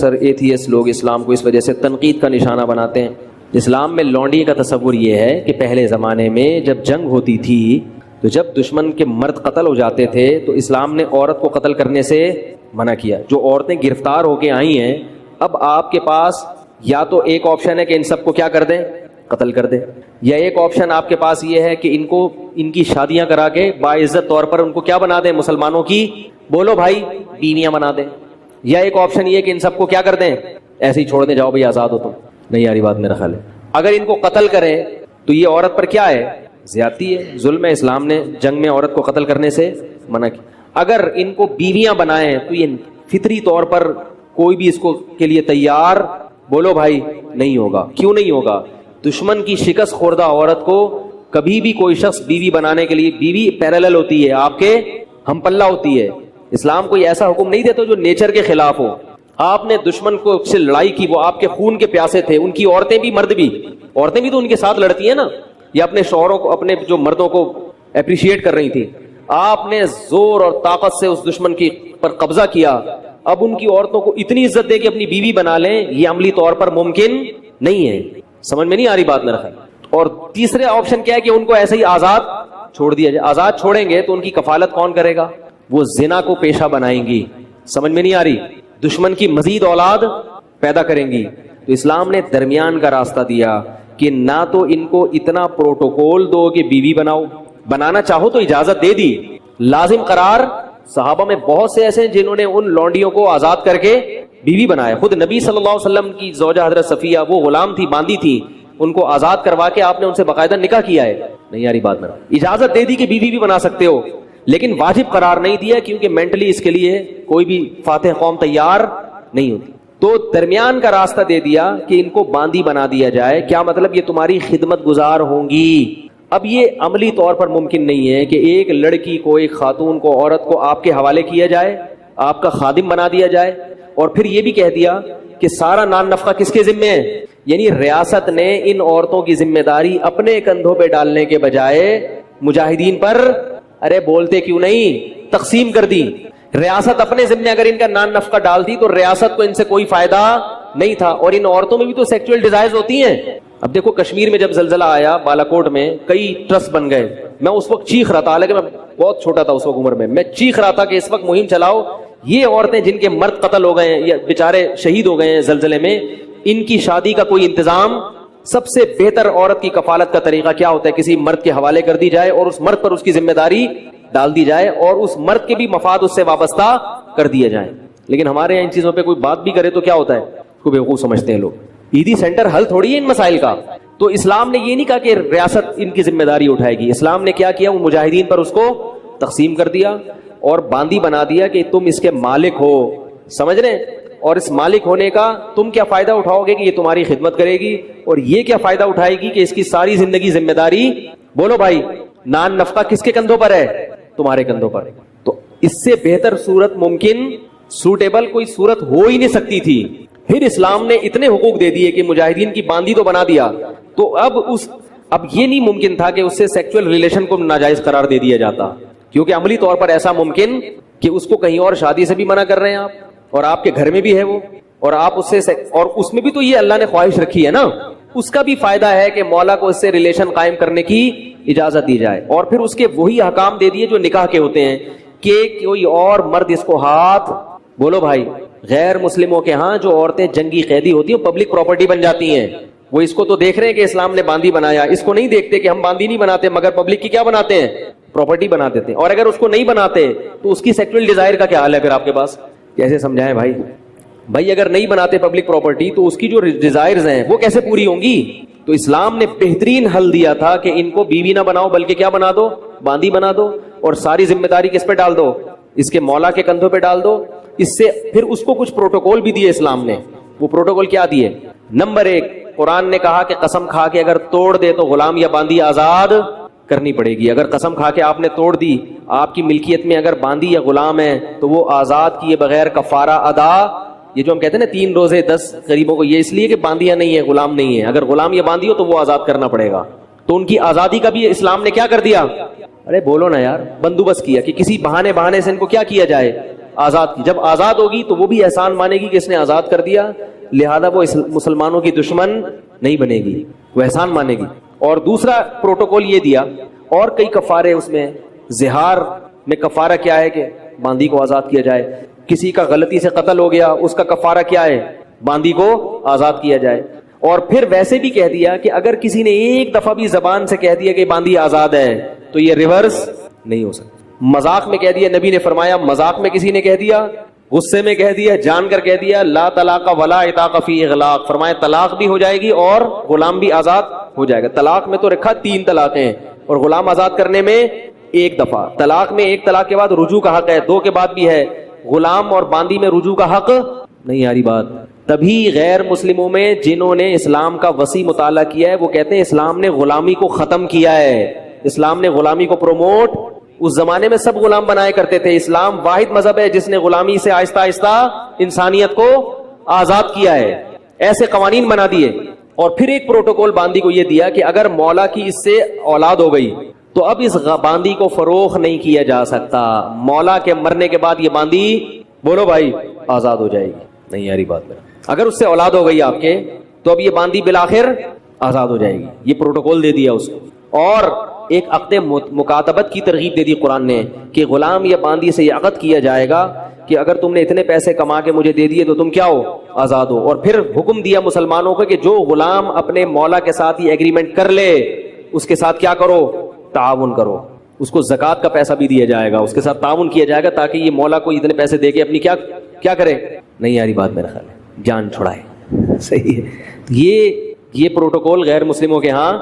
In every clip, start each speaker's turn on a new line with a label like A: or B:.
A: سر ایتھیس لوگ اسلام کو اس وجہ سے تنقید کا نشانہ بناتے ہیں. اسلام میں لونڈی کا تصور یہ ہے کہ پہلے زمانے میں جب جنگ ہوتی تھی تو جب دشمن کے مرد قتل ہو جاتے تھے تو اسلام نے عورت کو قتل کرنے سے منع کیا. جو عورتیں گرفتار ہو کے آئی ہیں اب آپ کے پاس یا تو ایک آپشن ہے کہ ان سب کو کیا کر دیں, قتل کر دیں, یا ایک آپشن آپ کے پاس یہ ہے کہ ان کی شادیاں کرا کے باعزت طور پر ان کو کیا بنا دیں, مسلمانوں کی بولو بھائی بیویاں بنا دیں, یا ایک آپشن یہ کہ ان سب کو کیا کر دیں, ایسے ہی چھوڑ دیں, جاؤ بھائی آزاد ہو تم. نہیں آ رہی بات میرا خیال ہے. اگر ان کو قتل کریں تو یہ عورت پر کیا ہے, زیادتی ہے, ظلم ہے. اسلام نے جنگ میں عورت کو قتل کرنے سے منع کی. اگر ان کو بیویاں بنائیں تو یہ فطری طور پر کوئی بھی اس کو کے لیے تیار بولو بھائی نہیں ہوگا. کیوں نہیں ہوگا؟ دشمن کی شکست خوردہ عورت کو کبھی بھی کوئی شخص بیوی بنانے کے لیے, بیوی پیرالل ہوتی ہے, آپ کے ہم پلہ ہوتی ہے. اسلام کوئی ایسا حکم نہیں دیتا جو نیچر کے خلاف ہو. آپ نے دشمن کو سے لڑائی کی, وہ آپ کے خون کے پیاسے تھے, ان کی عورتیں بھی مرد بھی, عورتیں بھی تو ان کے ساتھ لڑتی ہیں نا, یا اپنے شوہروں کو, اپنے جو مردوں کو اپریشیٹ کر رہی تھی. آپ نے زور اور طاقت سے اس دشمن کی پر قبضہ کیا. اب ان کی عورتوں کو اتنی عزت دے کہ اپنی بیوی بنا لیں, یہ عملی طور پر ممکن نہیں ہے. سمجھ میں نہیں آ رہی بات میرا خیال. اور تیسرے آپشن کیا ہے کہ ان کو ایسے ہی آزاد چھوڑ دیا جائے. آزاد چھوڑیں گے تو ان کی کفالت کون کرے گا؟ وہ زنا کو پیشہ بنائیں گی. سمجھ میں نہیں آ رہی؟ دشمن کی مزید اولاد پیدا کریں گی. تو اسلام نے درمیان کا راستہ دیا کہ نہ تو ان کو اتنا پروٹوکول دو کہ بیوی بناؤ, بنانا چاہو تو اجازت دے دی, لازم قرار. صحابہ میں بہت سے ایسے ہیں جنہوں نے ان لونڈیوں کو آزاد کر کے بیوی بنایا. خود نبی صلی اللہ علیہ وسلم کی زوجہ حضرت صفیہ, وہ غلام تھی, باندھی تھی, ان کو آزاد کروا کے آپ نے ان سے باقاعدہ نکاح کیا ہے. نہیں آ رہی بات میرا. اجازت دے دی کہ بیوی بھی بنا سکتے ہو, لیکن واجب قرار نہیں دیا کیونکہ مینٹلی اس کے لیے کوئی بھی فاتح قوم تیار نہیں ہوتی. تو درمیان کا راستہ دے دیا کہ ان کو باندی بنا دیا جائے. کیا مطلب؟ یہ تمہاری خدمت گزار ہوں گی. اب یہ عملی طور پر ممکن نہیں ہے کہ ایک لڑکی کو, ایک خاتون کو, عورت کو آپ کے حوالے کیا جائے, آپ کا خادم بنا دیا جائے, اور پھر یہ بھی کہہ دیا کہ سارا نان نفقہ کس کے ذمے ہے. یعنی ریاست نے ان عورتوں کی ذمہ داری اپنے کندھوں پہ ڈالنے کے بجائے مجاہدین پر, ارے بولتے کیوں نہیں, تقسیم کر دی. ریاست اپنے ذمہ اگر ان کا نان نفقہ ڈالتی تو ریاست کو ان سے کوئی فائدہ نہیں تھا. اور ان عورتوں میں بھی تو سیکچوئل ڈیزائرز ہوتی ہیں. اب دیکھو کشمیر میں جب زلزلہ آیا بالاکوٹ میں, کئی ٹرسٹ بن گئے. میں اس وقت چیخ رہا تھا, حالانکہ میں بہت چھوٹا تھا اس وقت عمر میں چیخ رہا تھا کہ اس وقت مہم چلاؤ, یہ عورتیں جن کے مرد قتل ہو گئے ہیں یا بیچارے شہید ہو گئے ہیں زلزلے میں, ان کی شادی کا کوئی انتظام. سب سے بہتر عورت کی کفالت کا طریقہ کیا ہوتا ہے؟ کسی مرد کے حوالے کر دی جائے اور اس مرد پر اس کی ذمہ داری ڈال دی جائے, اور اس مرد کے بھی مفاد اس سے وابستہ کر دیے جائیں. لیکن ہمارے یہاں ان چیزوں پہ کوئی بات بھی کرے تو کیا ہوتا ہے, کو بیوقوف سمجھتے ہیں لوگ. عیدی سینٹر حل تھوڑی ہے ان مسائل کا. تو اسلام نے یہ نہیں کہا کہ ریاست ان کی ذمہ داری اٹھائے گی. اسلام نے کیا کیا, وہ مجاہدین پر اس کو تقسیم کر دیا اور باندی بنا دیا کہ تم اس کے مالک ہو. سمجھ رہے ہیں؟ اور اس مالک ہونے کا تم کیا فائدہ اٹھاؤ گے کہ یہ تمہاری خدمت کرے گی, اور یہ کیا فائدہ اٹھائے گی کہ اس کی ساری زندگی ذمہ داری بولو بھائی نان نفقہ کس کے کندھوں پر ہے, تمہارے کندھوں پر. تو اس سے بہتر صورت ممکن سوٹیبل کوئی صورت ہو ہی نہیں سکتی تھی. پھر اسلام نے اتنے حقوق دے دیے کہ مجاہدین کی باندی تو بنا دیا, تو اب یہ نہیں ممکن تھا کہ اس سے سیکچوئل ریلیشن کو ناجائز قرار دے دیا جاتا, کیونکہ عملی طور پر ایسا ممکن کہ اس کو کہیں اور شادی سے بھی منع کر رہے ہیں آپ, اور آپ کے گھر میں بھی ہے وہ, اور آپ اس سے, اور اس میں بھی تو یہ اللہ نے خواہش رکھی ہے نا, اس کا بھی فائدہ ہے کہ مولا کو اس سے ریلیشن قائم کرنے کی اجازت دی جائے. اور پھر اس کے وہی احکام دے دیے جو نکاح کے ہوتے ہیں کہ کوئی اور مرد اس کو ہاتھ بولو بھائی. غیر مسلموں کے ہاں جو عورتیں جنگی قیدی ہوتی ہیں پبلک پراپرٹی بن جاتی ہیں. وہ اس کو تو دیکھ رہے ہیں کہ اسلام نے باندی بنایا, اس کو نہیں دیکھتے کہ ہم باندی نہیں بناتے مگر پبلک کی کیا بناتے ہیں, پراپرٹی بنا دیتے ہیں. اور اگر اس کو نہیں بناتے تو اس کی سیکچوئل ڈیزائر کا کیا حال ہے پھر آپ کے پاس؟ کیسے سمجھائیں بھائی اگر نہیں بناتے پبلک پراپرٹی تو اس کی جو ڈیزائرز ہیں وہ کیسے پوری ہوں گی؟ تو اسلام نے بہترین حل دیا تھا کہ ان کو بیوی نہ بناؤ بلکہ کیا بنا دو, باندی بنا دو, اور ساری ذمہ داری کس پہ ڈال دو, اس کے مولا کے کندھوں پہ ڈال دو. اس سے پھر اس کو کچھ پروٹوکول بھی دیے اسلام نے. وہ پروٹوکول کیا دیے؟ نمبر 1, قرآن نے کہا کہ قسم کھا کے اگر توڑ دے تو غلام یا باندی آزاد کرنی پڑے گی. اگر قسم کھا کے آپ نے توڑ دی, آپ کی ملکیت میں اگر باندی یا غلام ہے تو وہ آزاد کیے بغیر کفارہ ادا. یہ جو ہم کہتے ہیں نا 3 روزے 10 غریبوں کو, یہ اس لیے کہ باندیاں نہیں ہے, غلام نہیں ہے. اگر غلام یا باندی ہو تو وہ آزاد کرنا پڑے گا. تو ان کی آزادی کا بھی اسلام نے کیا کر دیا, ارے بولو نا یار, بندوبست کیا کہ کسی بہانے سے ان کو کیا کیا جائے, آزاد کی. جب آزاد ہوگی تو وہ بھی احسان مانے گی کہ اس نے آزاد کر دیا, لہذا وہ مسلمانوں کی دشمن نہیں بنے گی, وہ احسان مانے گی. اور دوسرا پروٹوکول یہ دیا, اور کئی کفارے اس میں. زہار میں کفارہ کیا ہے کہ باندی کو آزاد کیا جائے. کسی کا غلطی سے قتل ہو گیا, اس کا کفارہ کیا ہے, باندی کو آزاد کیا جائے. اور پھر ویسے بھی کہہ دیا کہ اگر کسی نے ایک دفعہ بھی زبان سے کہہ دیا کہ باندی آزاد ہے تو یہ ریورس نہیں ہو سکتا. مذاق میں کہہ دیا, نبی نے فرمایا مذاق میں کسی نے کہہ دیا, غصے میں کہہ دیا, جان کر کہہ دیا, لا طلاق ولا عتاق فی اغلاق, فرمایا طلاق بھی ہو جائے گی اور غلام بھی آزاد ہو جائے گا. طلاق میں تو رکھا 3 طلاقیں ہیں, اور غلام آزاد کرنے میں 1 دفعہ. طلاق میں 1 طلاق کے بعد رجوع کا حق ہے, 2 کے بعد بھی ہے. غلام اور باندی میں رجوع کا حق نہیں. آ رہی بات. تبھی غیر مسلموں میں جنہوں نے اسلام کا وسیع مطالعہ کیا ہے وہ کہتے ہیں اسلام نے غلامی کو ختم کیا ہے, اسلام نے غلامی کو پروموٹ. اس زمانے میں سب غلام بنائے کرتے تھے, اسلام واحد مذہب ہے جس نے غلامی سے آہستہ آہستہ انسانیت کو آزاد کیا ہے. ایسے قوانین بنا دیے. اور پھر ایک پروٹوکول باندی کو یہ دیا کہ اگر مولا کی اس سے اولاد ہو گئی تو اب اس باندی کو فروخت نہیں کیا جا سکتا, مولا کے مرنے کے بعد یہ باندی بولو بھائی آزاد ہو جائے گی. نہیں یاری بات میں, اگر اس سے اولاد ہو گئی آپ کے تو اب یہ باندی بالآخر آزاد ہو جائے گی. یہ پروٹوکول دے دیا اس کو. اور ایک عقد مکاتبت کی ترغیب دے دی قرآن نے کہ غلام یا باندی سے یہ عقد کیا جائے گا کہ اگر تم نے اتنے پیسے کما کے مجھے دے دیے تو تم کیا ہو, آزاد ہو. اور پھر حکم دیا مسلمانوں کو کہ جو غلام اپنے مولا کے ساتھ یہ ایگریمنٹ کر لے اس کے ساتھ کیا کرو, تعاون کرو. اس کو زکوٰۃ کا پیسہ بھی دیا جائے گا, اس کے ساتھ تعاون کیا جائے گا تاکہ یہ مولا کو اتنے پیسے دے کے اپنی کیا کرے. نہیں یاری بات میرا خیال ہے جان چھڑائے. صحیح ہے. یہ پروٹوکول غیر مسلموں کے ہاں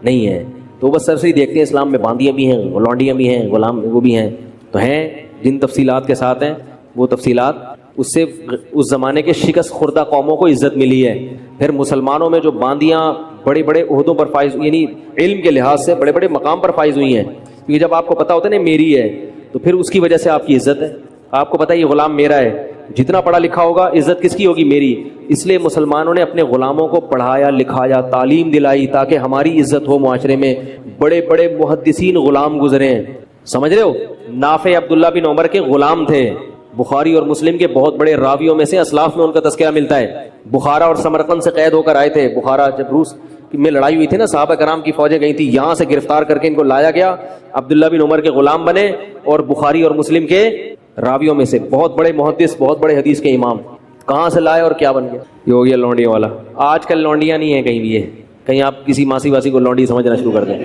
A: نہیں ہے. تو بس سر سے ہی دیکھتے ہیں اسلام میں باندیاں بھی ہیں, لونڈیاں بھی ہیں, غلام وہ بھی ہیں. تو ہیں جن تفصیلات کے ساتھ ہیں وہ تفصیلات, اس سے اس زمانے کے شکست خوردہ قوموں کو عزت ملی ہے. پھر مسلمانوں میں جو باندیاں بڑے بڑے عہدوں پر فائز, یعنی علم کے لحاظ سے بڑے بڑے مقام پر فائز ہوئی ہیں, کیونکہ جب آپ کو پتا ہوتا ہے نا میری ہے تو پھر اس کی وجہ سے آپ کی عزت ہے. آپ کو پتا ہے یہ غلام میرا ہے, جتنا پڑھا لکھا ہوگا عزت کس کی ہوگی, میری. اس لیے مسلمانوں نے اپنے غلاموں کو پڑھایا لکھایا, تعلیم دلائی تاکہ ہماری عزت ہو معاشرے میں. بڑے بڑے محدثین غلام گزرے ہیں, سمجھ رہے ہو. نافع عبداللہ بن عمر کے غلام تھے, بخاری اور مسلم کے بہت بڑے راویوں میں سے, اسلاف میں ان کا تذکرہ ملتا ہے. بخارا اور سمرقند سے قید ہو کر آئے تھے. بخارا جب روس میں لڑائی ہوئی تھی نا, صحابہ کرام کی فوجیں گئی تھی, یہاں سے گرفتار کر کے ان کو لایا گیا. عبداللہ بن عمر کے غلام بنے اور بخاری اور مسلم کے راویوں میں سے بہت بڑے محدث, بہت بڑے حدیث کے امام. کہاں سے لائے اور کیا بن گیا, یہ ہو گیا لونڈیوں والا. آج کل لونڈیاں نہیں ہیں کہیں بھی, یہ کہیں آپ کسی ماسی واسی کو لونڈی سمجھنا شروع کر دیں.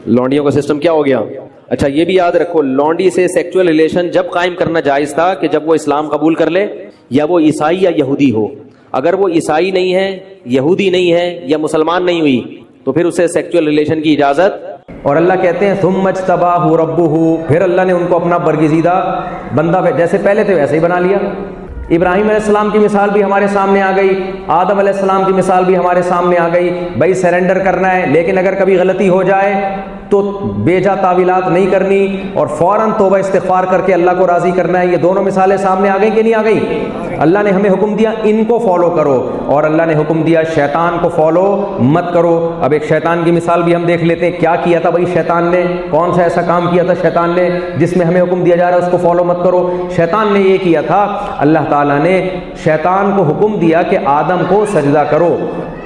A: لونڈیوں کا سسٹم کیا ہو گیا. اچھا یہ بھی یاد رکھو, لونڈی سے سیکچول ریلیشن جب قائم کرنا جائز تھا کہ جب وہ اسلام قبول کر لے, یا وہ عیسائی یا یہودی ہو. اگر وہ عیسائی نہیں ہے, یہودی نہیں ہے, یا مسلمان نہیں ہوئی تو پھر اسے سیکچول ریلیشن کی اجازت.
B: اور اللہ کہتے ہیں ثم اجتباہ ربہ, پھر اللہ نے ان کو اپنا برگزیدہ بندہ جیسے پہلے تھے ویسے ہی بنا لیا. ابراہیم علیہ السلام کی مثال بھی ہمارے سامنے آ گئی, آدم علیہ السلام کی مثال بھی ہمارے سامنے آ گئی. بھائی سرنڈر کرنا ہے, لیکن اگر کبھی غلطی ہو جائے تو بیجا تعویلات نہیں کرنی اور فوراً توبہ استغفار کر کے اللہ کو راضی کرنا ہے. یہ دونوں مثالیں سامنے آ گئی کہ نہیں آ گئی. اللہ نے ہمیں حکم دیا ان کو فالو کرو, اور اللہ نے حکم دیا شیطان کو فالو مت کرو. اب ایک شیطان کی مثال بھی ہم دیکھ لیتے ہیں. کیا کیا تھا بھائی شیطان نے, کون سا ایسا کام کیا تھا شیطان نے جس میں ہمیں حکم دیا جا رہا ہے اس کو فالو مت کرو. شیطان نے یہ کیا تھا, اللہ تعالیٰ نے شیطان کو حکم دیا کہ آدم کو سجدہ کرو,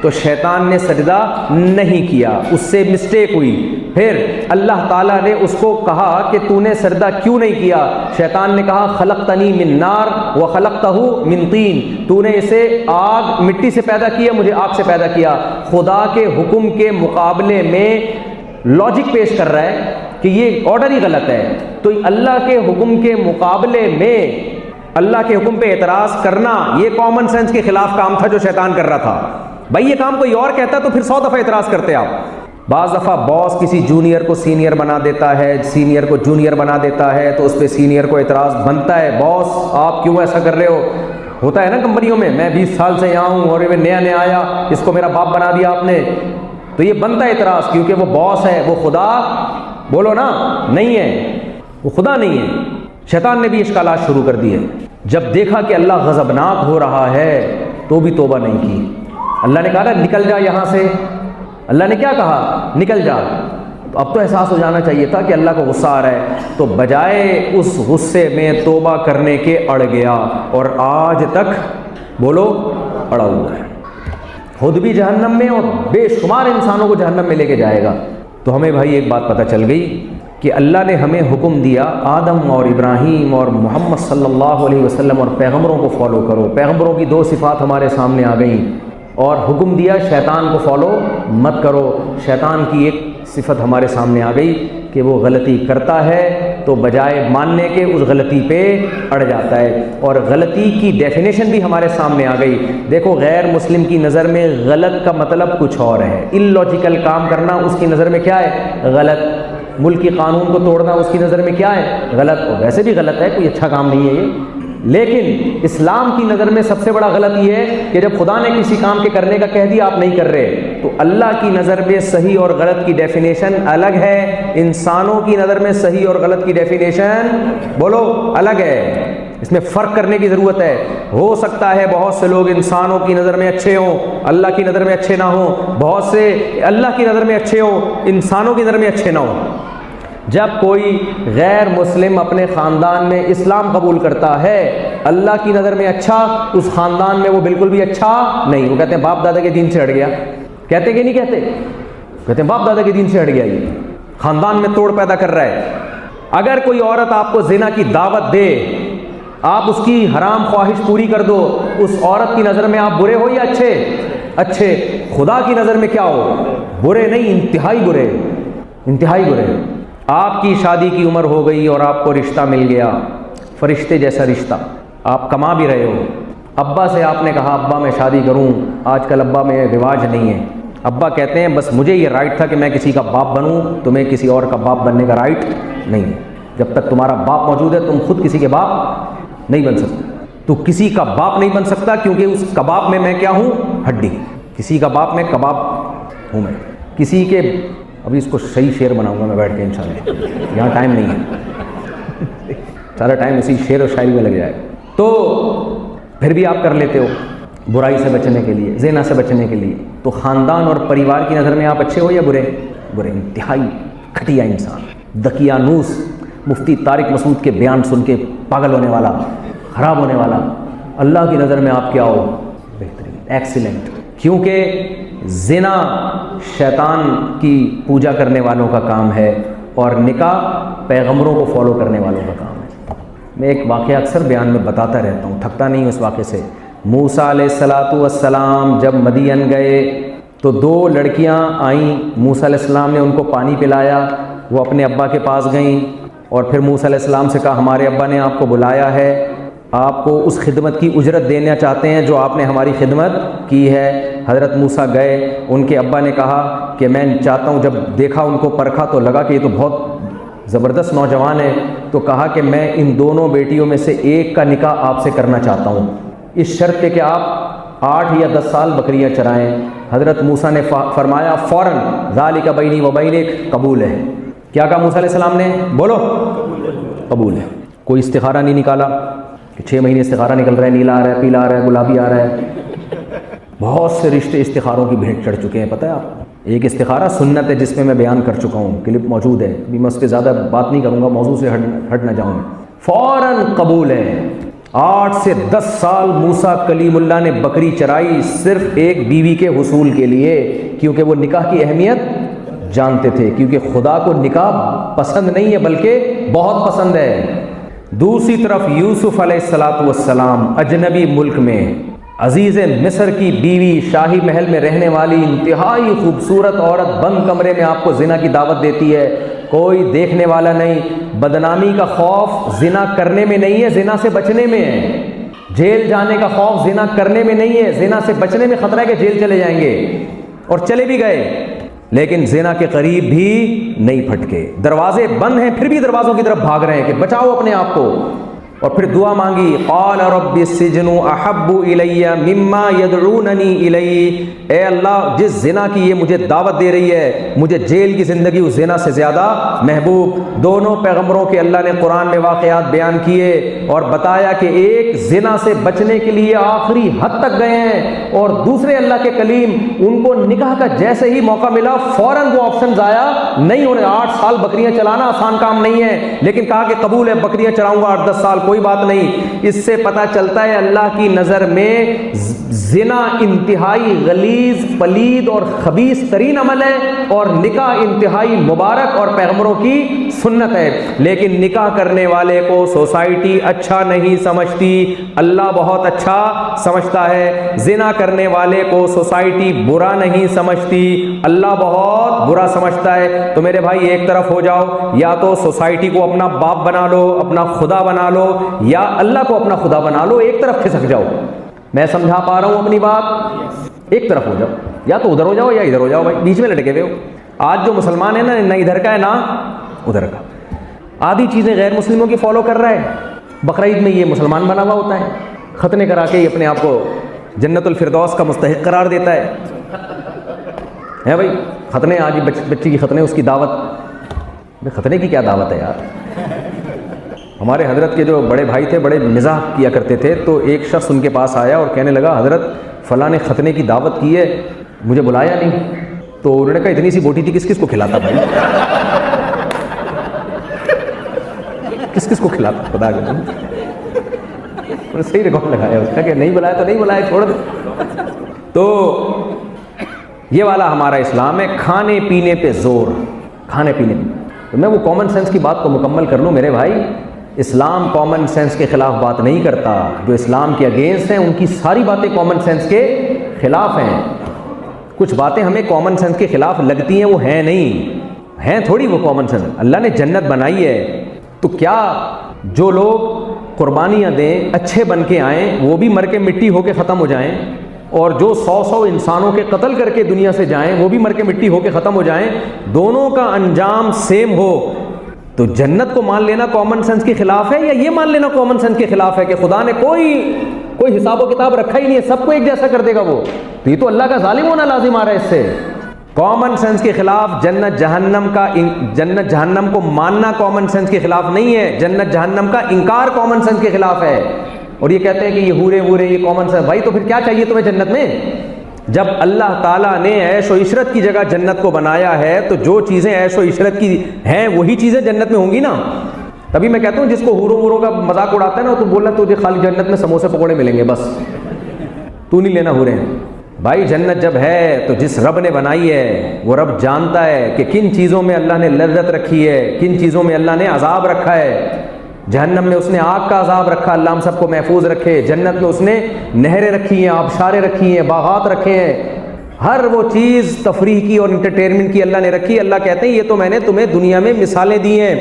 B: تو شیطان نے سجدہ نہیں کیا, اس سے مسٹیک ہوئی. پھر اللہ تعالیٰ نے اس کو کہا کہ تو نے سجدہ کیوں نہیں کیا. شیطان نے کہا خلقتنی من نار وخلقتہ من طین, تو نے اسے آگ مٹی سے پیدا کیا, مجھے آگ سے پیدا کیا. خدا کے حکم کے مقابلے میں لاجک پیش کر رہا ہے کہ یہ آرڈر ہی غلط ہے, تو اللہ کے حکم کے مقابلے میں اللہ کے حکم پہ اعتراض کرنا یہ کامن سینس کے خلاف کام تھا جو شیطان کر رہا تھا. بھائی یہ کام کوئی اور کہتا تو پھر 100 دفعہ اعتراض کرتے آپ. بعض دفعہ باس کسی جونیئر کو سینئر بنا دیتا ہے, سینئر کو جونیئر بنا دیتا ہے, تو اس پہ سینئر کو اعتراض بنتا ہے, باس آپ کیوں ایسا کر رہے ہو. ہوتا ہے نا کمپنیوں میں, میں 20 سال سے یہاں ہوں اور یہ نیا آیا, اس کو میرا باپ بنا دیا آپ نے, تو یہ بنتا ہے اعتراض کیونکہ وہ باس ہے. وہ خدا بولو نا نہیں ہے, وہ خدا نہیں ہے. شیطان نے بھی اشکالات شروع کر دیے. جب دیکھا کہ اللہ غضبناک ہو رہا ہے تو بھی توبہ نہیں کی. اللہ نے کہا نا نکل جا یہاں سے, اللہ نے کیا کہا نکل جا. تو اب تو احساس ہو جانا چاہیے تھا کہ اللہ کو غصہ آ رہا ہے، تو بجائے اس غصے میں توبہ کرنے کے اڑ گیا اور آج تک بولو اڑا ہوا ہے، خود بھی جہنم میں اور بے شمار انسانوں کو جہنم میں لے کے جائے گا۔ تو ہمیں بھائی ایک بات پتہ چل گئی کہ اللہ نے ہمیں حکم دیا آدم اور ابراہیم اور محمد صلی اللہ علیہ وسلم اور پیغمبروں کو فالو کرو، پیغمبروں کی 2 صفات ہمارے سامنے آ گئیں، اور حکم دیا شیطان کو فالو مت کرو، شیطان کی ایک صفت ہمارے سامنے آ گئی کہ وہ غلطی کرتا ہے تو بجائے ماننے کے اس غلطی پہ اڑ جاتا ہے، اور غلطی کی ڈیفینیشن بھی ہمارے سامنے آ گئی۔ دیکھو غیر مسلم کی نظر میں غلط کا مطلب کچھ اور ہے، ان لاجیکل کام کرنا اس کی نظر میں کیا ہے؟ غلط۔ ملک کی قانون کو توڑنا اس کی نظر میں کیا ہے؟ غلط۔ اور ویسے بھی غلط ہے، کوئی اچھا کام نہیں ہے یہ، لیکن اسلام کی نظر میں سب سے بڑا غلط یہ ہے کہ جب خدا نے کسی کام کے کرنے کا کہہ دیا آپ نہیں کر رہے، تو اللہ کی نظر میں صحیح اور غلط کی ڈیفینیشن الگ ہے، انسانوں کی نظر میں صحیح اور غلط کی ڈیفینیشن بولو الگ ہے، اس میں فرق کرنے کی ضرورت ہے۔ ہو سکتا ہے بہت سے لوگ انسانوں کی نظر میں اچھے ہوں، اللہ کی نظر میں اچھے نہ ہوں، بہت سے اللہ کی نظر میں اچھے ہوں، انسانوں کی نظر میں اچھے نہ ہوں۔ جب کوئی غیر مسلم اپنے خاندان میں اسلام قبول کرتا ہے، اللہ کی نظر میں اچھا، اس خاندان میں وہ بالکل بھی اچھا نہیں، وہ کہتے ہیں باپ دادا کے دین سے ہٹ گیا، کہتے کہ نہیں کہتے؟ کہتے ہیں باپ دادا کے دین سے ہٹ گیا، یہ خاندان میں توڑ پیدا کر رہا ہے۔ اگر کوئی عورت آپ کو زنا کی دعوت دے، آپ اس کی حرام خواہش پوری کر دو، اس عورت کی نظر میں آپ برے ہو یا اچھے؟ اچھے۔ خدا کی نظر میں کیا ہو؟ برے نہیں، انتہائی برے، انتہائی برے۔ آپ کی شادی کی عمر ہو گئی اور آپ کو رشتہ مل گیا، فرشتے جیسا رشتہ، آپ کما بھی رہے ہو، ابا سے آپ نے کہا ابا میں شادی کروں، آج کل ابا میں رواج نہیں ہے، ابا کہتے ہیں بس مجھے یہ رائٹ تھا کہ میں کسی کا باپ بنوں، تمہیں کسی اور کا باپ بننے کا رائٹ نہیں ہے، جب تک تمہارا باپ موجود ہے تم خود کسی کے باپ نہیں بن سکتے، تو کسی کا باپ نہیں بن سکتا کیونکہ اس کباب میں میں کیا ہوں؟ ہڈی، کسی کا باپ میں کباب ہوں میں، کسی کے، ابھی اس کو صحیح شعر بناؤں گا میں بیٹھ کے انشاءاللہ، یہاں ٹائم نہیں ہے، سارا ٹائم اسی شعر اور شاعری میں لگ جائے، تو پھر بھی آپ کر لیتے ہو برائی سے بچنے کے لیے، زنا سے بچنے کے لیے، تو خاندان اور پریوار کی نظر میں آپ اچھے ہو یا برے؟ برے، انتہائی گھٹیا انسان، دقیانوس، مفتی طارق مسعود کے بیان سن کے پاگل ہونے والا، خراب ہونے والا۔ اللہ کی نظر میں آپ کیا ہو؟ بہترین، ایکسیلنٹ، کیونکہ زنا شیطان کی پوجا کرنے والوں کا کام ہے اور نکاح پیغمبروں کو فالو کرنے والوں کا کام ہے۔ میں ایک واقعہ اکثر بیان میں بتاتا رہتا ہوں، تھکتا نہیں ہوں اس واقعے سے۔ موسیٰ علیہ السلام جب مدین گئے تو 2 لڑکیاں آئیں، موسیٰ علیہ السلام نے ان کو پانی پلایا، وہ اپنے ابا کے پاس گئیں اور پھر موسیٰ علیہ السلام سے کہا ہمارے ابا نے آپ کو بلایا ہے، آپ کو اس خدمت کی اجرت دینا چاہتے ہیں جو آپ نے ہماری خدمت کی ہے۔ حضرت موسیٰ گئے، ان کے ابا نے کہا کہ میں چاہتا ہوں، جب دیکھا ان کو پرکھا تو لگا کہ یہ تو بہت زبردست نوجوان ہے، تو کہا کہ میں ان دونوں بیٹیوں میں سے ایک کا نکاح آپ سے کرنا چاہتا ہوں، اس شرط پہ کہ آپ 8 یا 10 سال بکریاں چرائیں۔ حضرت موسیٰ نے فرمایا فوراً ذالک بینی و بینک، قبول ہے۔ کیا کہا موسیٰ علیہ السلام نے؟ بولو قبول ہے۔ کوئی استخارہ نہیں نکالا کہ 6 مہینے استخارہ نکل رہا ہے، نیلا آ رہا ہے، پیلا آ رہا ہے، گلابی آ رہا ہے۔ بہت سے رشتے استخاروں کی بھیٹ چڑھ چکے ہیں، پتہ ہے آپ؟ ایک استخارہ سنت ہے جس میں میں بیان کر چکا ہوں، کلپ موجود ہے، ابھی میں اس پہ زیادہ بات نہیں کروں گا، موضوع سے ہٹ نہ جاؤں۔ فوراً قبول ہے۔ 8 سے 10 سال موسیٰ کلیم اللہ نے بکری چرائی صرف ایک بیوی کے حصول کے لیے، کیونکہ وہ نکاح کی اہمیت جانتے تھے، کیونکہ خدا کو نکاح پسند نہیں ہے بلکہ بہت پسند ہے۔ دوسری طرف یوسف علیہ السلام اجنبی ملک میں عزیز مصر کی بیوی، شاہی محل میں رہنے والی انتہائی خوبصورت عورت بند کمرے میں آپ کو زنا کی دعوت دیتی ہے، کوئی دیکھنے والا نہیں، بدنامی کا خوف زنا کرنے میں نہیں ہے، زنا سے بچنے میں ہے، جیل جانے کا خوف زنا کرنے میں نہیں ہے، زنا سے بچنے میں خطرہ ہے کہ جیل چلے جائیں گے، اور چلے بھی گئے، لیکن زنا کے قریب بھی نہیں پھٹکے، دروازے بند ہیں پھر بھی دروازوں کی طرف بھاگ رہے ہیں کہ بچاؤ اپنے آپ کو۔ اور پھر دعا مانگی، قال رب السجن احب الی مما یدعوننی الی، اے اللہ جس زنا کی یہ مجھے دعوت دے رہی ہے، مجھے جیل کی زندگی اس زنا سے زیادہ محبوب۔ دونوں پیغمبروں کے اللہ نے قرآن میں واقعات بیان کیے اور بتایا کہ ایک زنا سے بچنے کے لیے آخری حد تک گئے ہیں، اور دوسرے اللہ کے کلیم ان کو نکاح کا جیسے ہی موقع ملا فوراً وہ آپشن ضائع نہیں ہونے۔ 8 سال بکریاں چلانا آسان کام نہیں ہے، لیکن کہا کہ قبول ہے، بکریاں چلاؤں گا 8-10 سال، کوئی بات نہیں۔ اس سے پتہ چلتا ہے اللہ کی نظر میں زنا انتہائی غلیظ، پلید اور خبیث ترین عمل ہے، اور نکاح انتہائی مبارک اور پیغمبروں کی سنت ہے۔ لیکن نکاح کرنے والے کو سوسائٹی اچھا نہیں سمجھتی، اللہ بہت اچھا سمجھتا ہے۔ زنا کرنے والے کو سوسائٹی برا نہیں سمجھتی، اللہ بہت برا سمجھتا ہے۔ تو میرے بھائی ایک طرف ہو جاؤ، یا تو سوسائٹی کو اپنا باپ بنا لو، اپنا خدا بنا لو، یا اللہ کو اپنا خدا بنا لو، ایک طرف کھسک جاؤ۔ میں سمجھا پا رہا ہوں اپنی بات؟ ایک طرف ہو جاؤ، یا تو ادھر ہو جاؤ یا ادھر ہو جاؤ، بھائی بیچ میں لٹکے ہوئے ہو۔ آج جو مسلمان ہے نا، نہ ادھر کا ہے نہ ادھر کا، آدھی چیزیں غیر مسلموں کی فالو کر رہا ہے۔ بقرعید میں یہ مسلمان بنا ہوا ہوتا ہے، ختنے کرا کے اپنے آپ کو جنت الفردوس کا مستحق قرار دیتا ہے بھائی۔ ختنے، آج بچی کی ختنے، اس کی دعوت، ختنے کی کیا دعوت ہے یار؟ ہمارے حضرت کے جو بڑے بھائی تھے بڑے مزاح کیا کرتے تھے، تو ایک شخص ان کے پاس آیا اور کہنے لگا حضرت فلاں نے ختنے کی دعوت کی ہے، مجھے بلایا نہیں۔ تو انہوں نے کہا اتنی سی بوٹی تھی، کس کس کو کھلاتا بھائی؟ کس کس کو کھلاتا خدا کے؟ صحیح ریکارڈ لگایا اس کا کہ نہیں بلایا تو نہیں بلایا، چھوڑ دے۔ تو یہ والا ہمارا اسلام ہے، کھانے پینے پہ زور، کھانے پینے پہ۔ تو میں وہ کامن سینس کی بات کو مکمل کر لوں میرے بھائی، اسلام کامن سینس کے خلاف بات نہیں کرتا۔ جو اسلام کے اگینسٹ ہیں ان کی ساری باتیں کامن سینس کے خلاف ہیں۔ کچھ باتیں ہمیں کامن سینس کے خلاف لگتی ہیں، وہ ہیں نہیں، ہیں تھوڑی وہ کامن سینس۔ اللہ نے جنت بنائی ہے، تو کیا جو لوگ قربانیاں دیں اچھے بن کے آئیں وہ بھی مر کے مٹی ہو کے ختم ہو جائیں، اور جو 100 انسانوں کے قتل کر کے دنیا سے جائیں وہ بھی مر کے مٹی ہو کے ختم ہو جائیں، دونوں کا انجام سیم ہو، تو جنت کو مان لینا کامن سینس کے خلاف ہے، یا یہ مان لینا کامن سینس کے خلاف ہے کہ خدا نے کوئی حساب و کتاب رکھا ہی نہیں ہے، سب کو ایک جیسا کر دے گا وہ؟ تو یہ تو اللہ کا ظالم ہونا لازم آ رہا ہے اس سے۔ کامن سینس کے خلاف جنت جہنم کو ماننا کامن سینس کے خلاف نہیں ہے، جنت جہنم کا انکار کامن سینس کے خلاف ہے۔ اور یہ کہتے ہیں کہ یہ حورے یہ کامن سینس، بھائی تو پھر کیا چاہیے تمہیں جنت میں؟ جب اللہ تعالیٰ نے عیش و عشرت کی جگہ جنت کو بنایا ہے، تو جو چیزیں عیش و عشرت کی ہیں وہی چیزیں جنت میں ہوں گی نا۔ تبھی میں کہتا ہوں جس کو حوروں کا مذاق اڑاتا ہے نا، تو بولنا تجھے خالی جنت میں سموسے پکوڑے ملیں گے، بس تو نہیں لینا حوریں۔ بھائی جنت جب ہے تو جس رب نے بنائی ہے وہ رب جانتا ہے کہ کن چیزوں میں اللہ نے لذت رکھی ہے، کن چیزوں میں اللہ نے عذاب رکھا ہے۔ جہنم میں اس نے آگ کا عذاب رکھا، اللہ ہم سب کو محفوظ رکھے۔ جنت میں اس نے نہریں رکھی ہیں، آبشاریں رکھی ہیں، باغات رکھے ہیں، ہر وہ چیز تفریح کی اور انٹرٹینمنٹ کی اللہ نے رکھی۔ اللہ کہتے ہیں یہ تو میں نے تمہیں دنیا میں مثالیں دی ہیں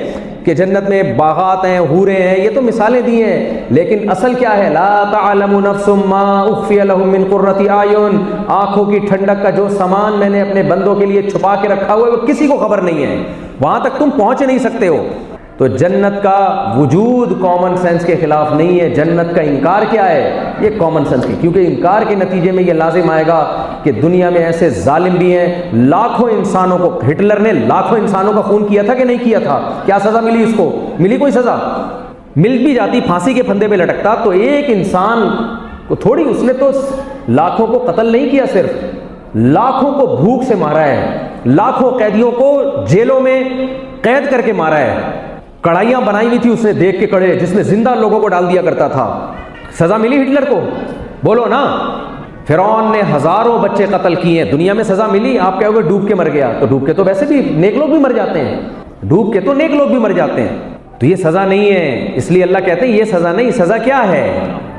B: کہ جنت میں باغات ہیں، حوریں ہیں، یہ تو مثالیں دی ہیں، لیکن اصل کیا ہے؟ لا تعلم نفس ما اخفی لهم من قرۃ اعین، آنکھوں کی ٹھنڈک کا جو سامان میں نے اپنے بندوں کے لیے چھپا کے رکھا ہوا ہے وہ کسی کو خبر نہیں ہے، وہاں تک تم پہنچ نہیں سکتے ہو۔ تو جنت کا وجود کامن سینس کے خلاف نہیں ہے، جنت کا انکار کیا ہے؟ یہ کامن سینس کی، کیونکہ انکار کے نتیجے میں یہ لازم آئے گا کہ دنیا میں ایسے ظالم بھی ہیں، لاکھوں انسانوں کو، ہٹلر نے لاکھوں انسانوں کا خون کیا تھا کہ نہیں کیا تھا؟ کیا سزا ملی اس کو؟ ملی کوئی سزا؟ مل بھی جاتی، پھانسی کے پھندے پہ لٹکتا، تو ایک انسان کو تھوڑی، اس نے تو لاکھوں کو قتل نہیں کیا، صرف لاکھوں کو بھوک سے مارا ہے، لاکھوں قیدیوں کو جیلوں میں قید کر کے مارا ہے، کڑھائیاں بنائی ہوئی تھی اس نے دیکھ کے کڑے، جس میں زندہ لوگوں کو ڈال دیا کرتا تھا۔ سزا ملی ہٹلر کو؟ بولو نا۔ فرعون نے ہزاروں بچے قتل کیے، دنیا میں سزا ملی؟ آپ کہو گے ڈوب کے مر گیا، تو ڈوب کے تو ویسے بھی نیک لوگ بھی مر جاتے ہیں، ڈوب کے تو نیک لوگ بھی مر جاتے ہیں، تو یہ سزا نہیں ہے۔ اس لیے اللہ کہتے ہیں یہ سزا نہیں، سزا کیا ہے؟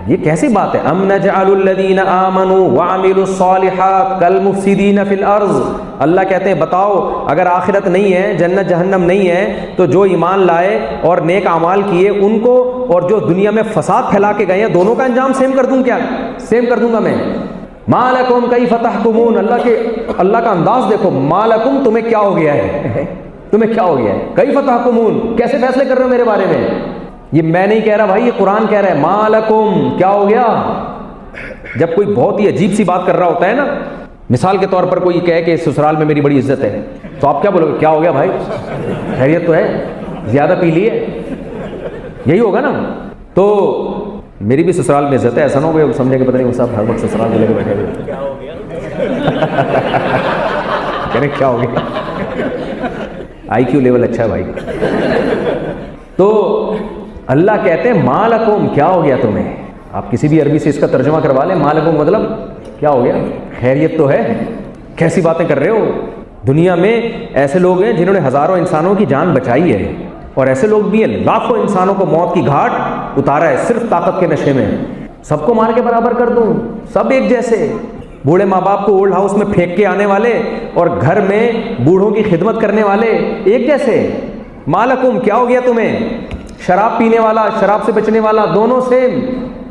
B: یہ کیسی بات ہے؟ ام نجعل الذین آمنوا وعملوا الصالحات کالمفسدین فی الارض۔ اللہ کہتے ہیں بتاؤ اگر آخرت نہیں ہے، جنت جہنم نہیں ہے، تو جو ایمان لائے اور نیک اعمال کیے ان کو، اور جو دنیا میں فساد پھیلا کے گئے ہیں، دونوں کا انجام سیم کر دوں کیا؟ سیم کر دوں گا میں۔ ما لکم کیف تحکمون، اللہ کا انداز دیکھو، ما لکم تمہیں کیا ہو گیا ہے، تمہیں کیا ہو گیا ہے، کیف تحکمون کیسے فیصلے کر رہے ہو میرے بارے میں؟ یہ میں نہیں کہہ رہا بھائی، یہ قرآن کہہ رہا ہے ما لکم، کیا ہو گیا؟ جب کوئی بہت ہی عجیب سی بات کر رہا ہوتا ہے نا، مثال کے طور پر کوئی کہے کہ سسرال میں میری بڑی عزت ہے، تو آپ کیا بولو گے؟ کیا ہو گیا بھائی، خیریت تو ہے، زیادہ پی لیے؟ یہی ہوگا نا۔ تو میری بھی سسرال میں عزت ہے، ایسا نہ ہو گیا سمجھے کہ پتہ نہیں وہ صاحب ہر وقت سسرال میں لے کے بیٹھے ہوئے، کیا ہو گیا کہہ رہے کیا ہو گیا؟ آئی کیو لیول اچھا ہے بھائی۔ تو اللہ کہتے ہیں ما لکم، کیا ہو گیا تمہیں؟ آپ کسی بھی عربی سے اس کا ترجمہ کروا لیں، ما لکم مطلب کیا ہو گیا؟ خیریت تو ہے؟ کیسی باتیں کر رہے ہو؟ دنیا میں ایسے لوگ ہیں جنہوں نے ہزاروں انسانوں کی جان بچائی ہے، اور ایسے لوگ بھی ہیں لاکھوں انسانوں کو موت کی گھاٹ اتارا ہے صرف طاقت کے نشے میں۔ سب کو مار کے برابر کر دوں، سب ایک جیسے، بوڑھے ماں باپ کو اولڈ ہاؤس میں پھینک کے آنے والے اور گھر میں بوڑھوں کی خدمت کرنے والے ایک جیسے۔ ما لکم، کیا ہو گیا تمہیں؟ شراب پینے والا، شراب سے بچنے والا، دونوں سیم۔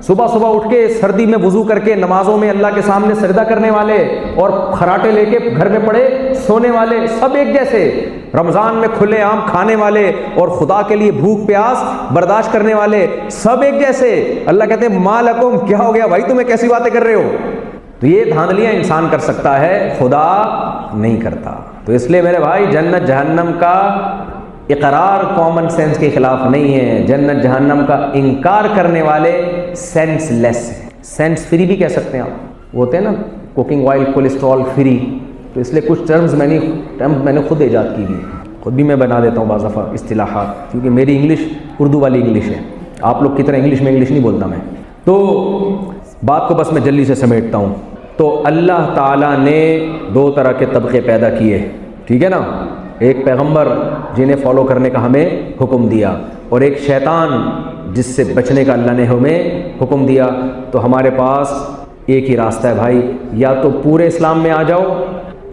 B: صبح صبح اٹھ کے سردی میں وضو کر کے نمازوں میں اللہ کے سامنے سجدہ کرنے والے اور خراٹے لے کے گھر میں پڑے سونے والے، سب ایک جیسے۔ رمضان میں کھلے عام کھانے والے اور خدا کے لیے بھوک پیاس برداشت کرنے والے، سب ایک جیسے۔ اللہ کہتے ہیں ما لکم، کیا ہو گیا بھائی تمہیں کیسی باتیں کر رہے ہو؟ تو یہ دھاندلیاں انسان کر سکتا ہے، خدا نہیں کرتا۔ تو اس لیے میرے بھائی جنت جہنم کا اقرار کامن سینس کے خلاف نہیں ہے، جنت جہنم کا انکار کرنے والے سینس لیس ہیں۔ سینس فری بھی کہہ سکتے ہیں آپ، وہ ہوتے ہیں نا کوکنگ آئل کولیسٹرول فری، تو اس لیے کچھ ٹرمز میں نے خود ایجاد کی ہوئی، خود بھی میں بنا دیتا ہوں بعض دفعہ اصطلاحات، کیونکہ میری انگلش اردو والی انگلش ہے، آپ لوگ کی طرح انگلش نہیں بولتا میں۔ تو بات کو بس میں جلدی سے سمیٹتا ہوں۔ تو اللہ تعالیٰ نے دو طرح کے طبقے پیدا کیے، ٹھیک ہے نا؟ ایک پیغمبر جنہیں فالو کرنے کا ہمیں حکم دیا، اور ایک شیطان جس سے بچنے کا اللہ نے ہمیں حکم دیا۔ تو ہمارے پاس ایک ہی راستہ ہے بھائی، یا تو پورے اسلام میں آ جاؤ،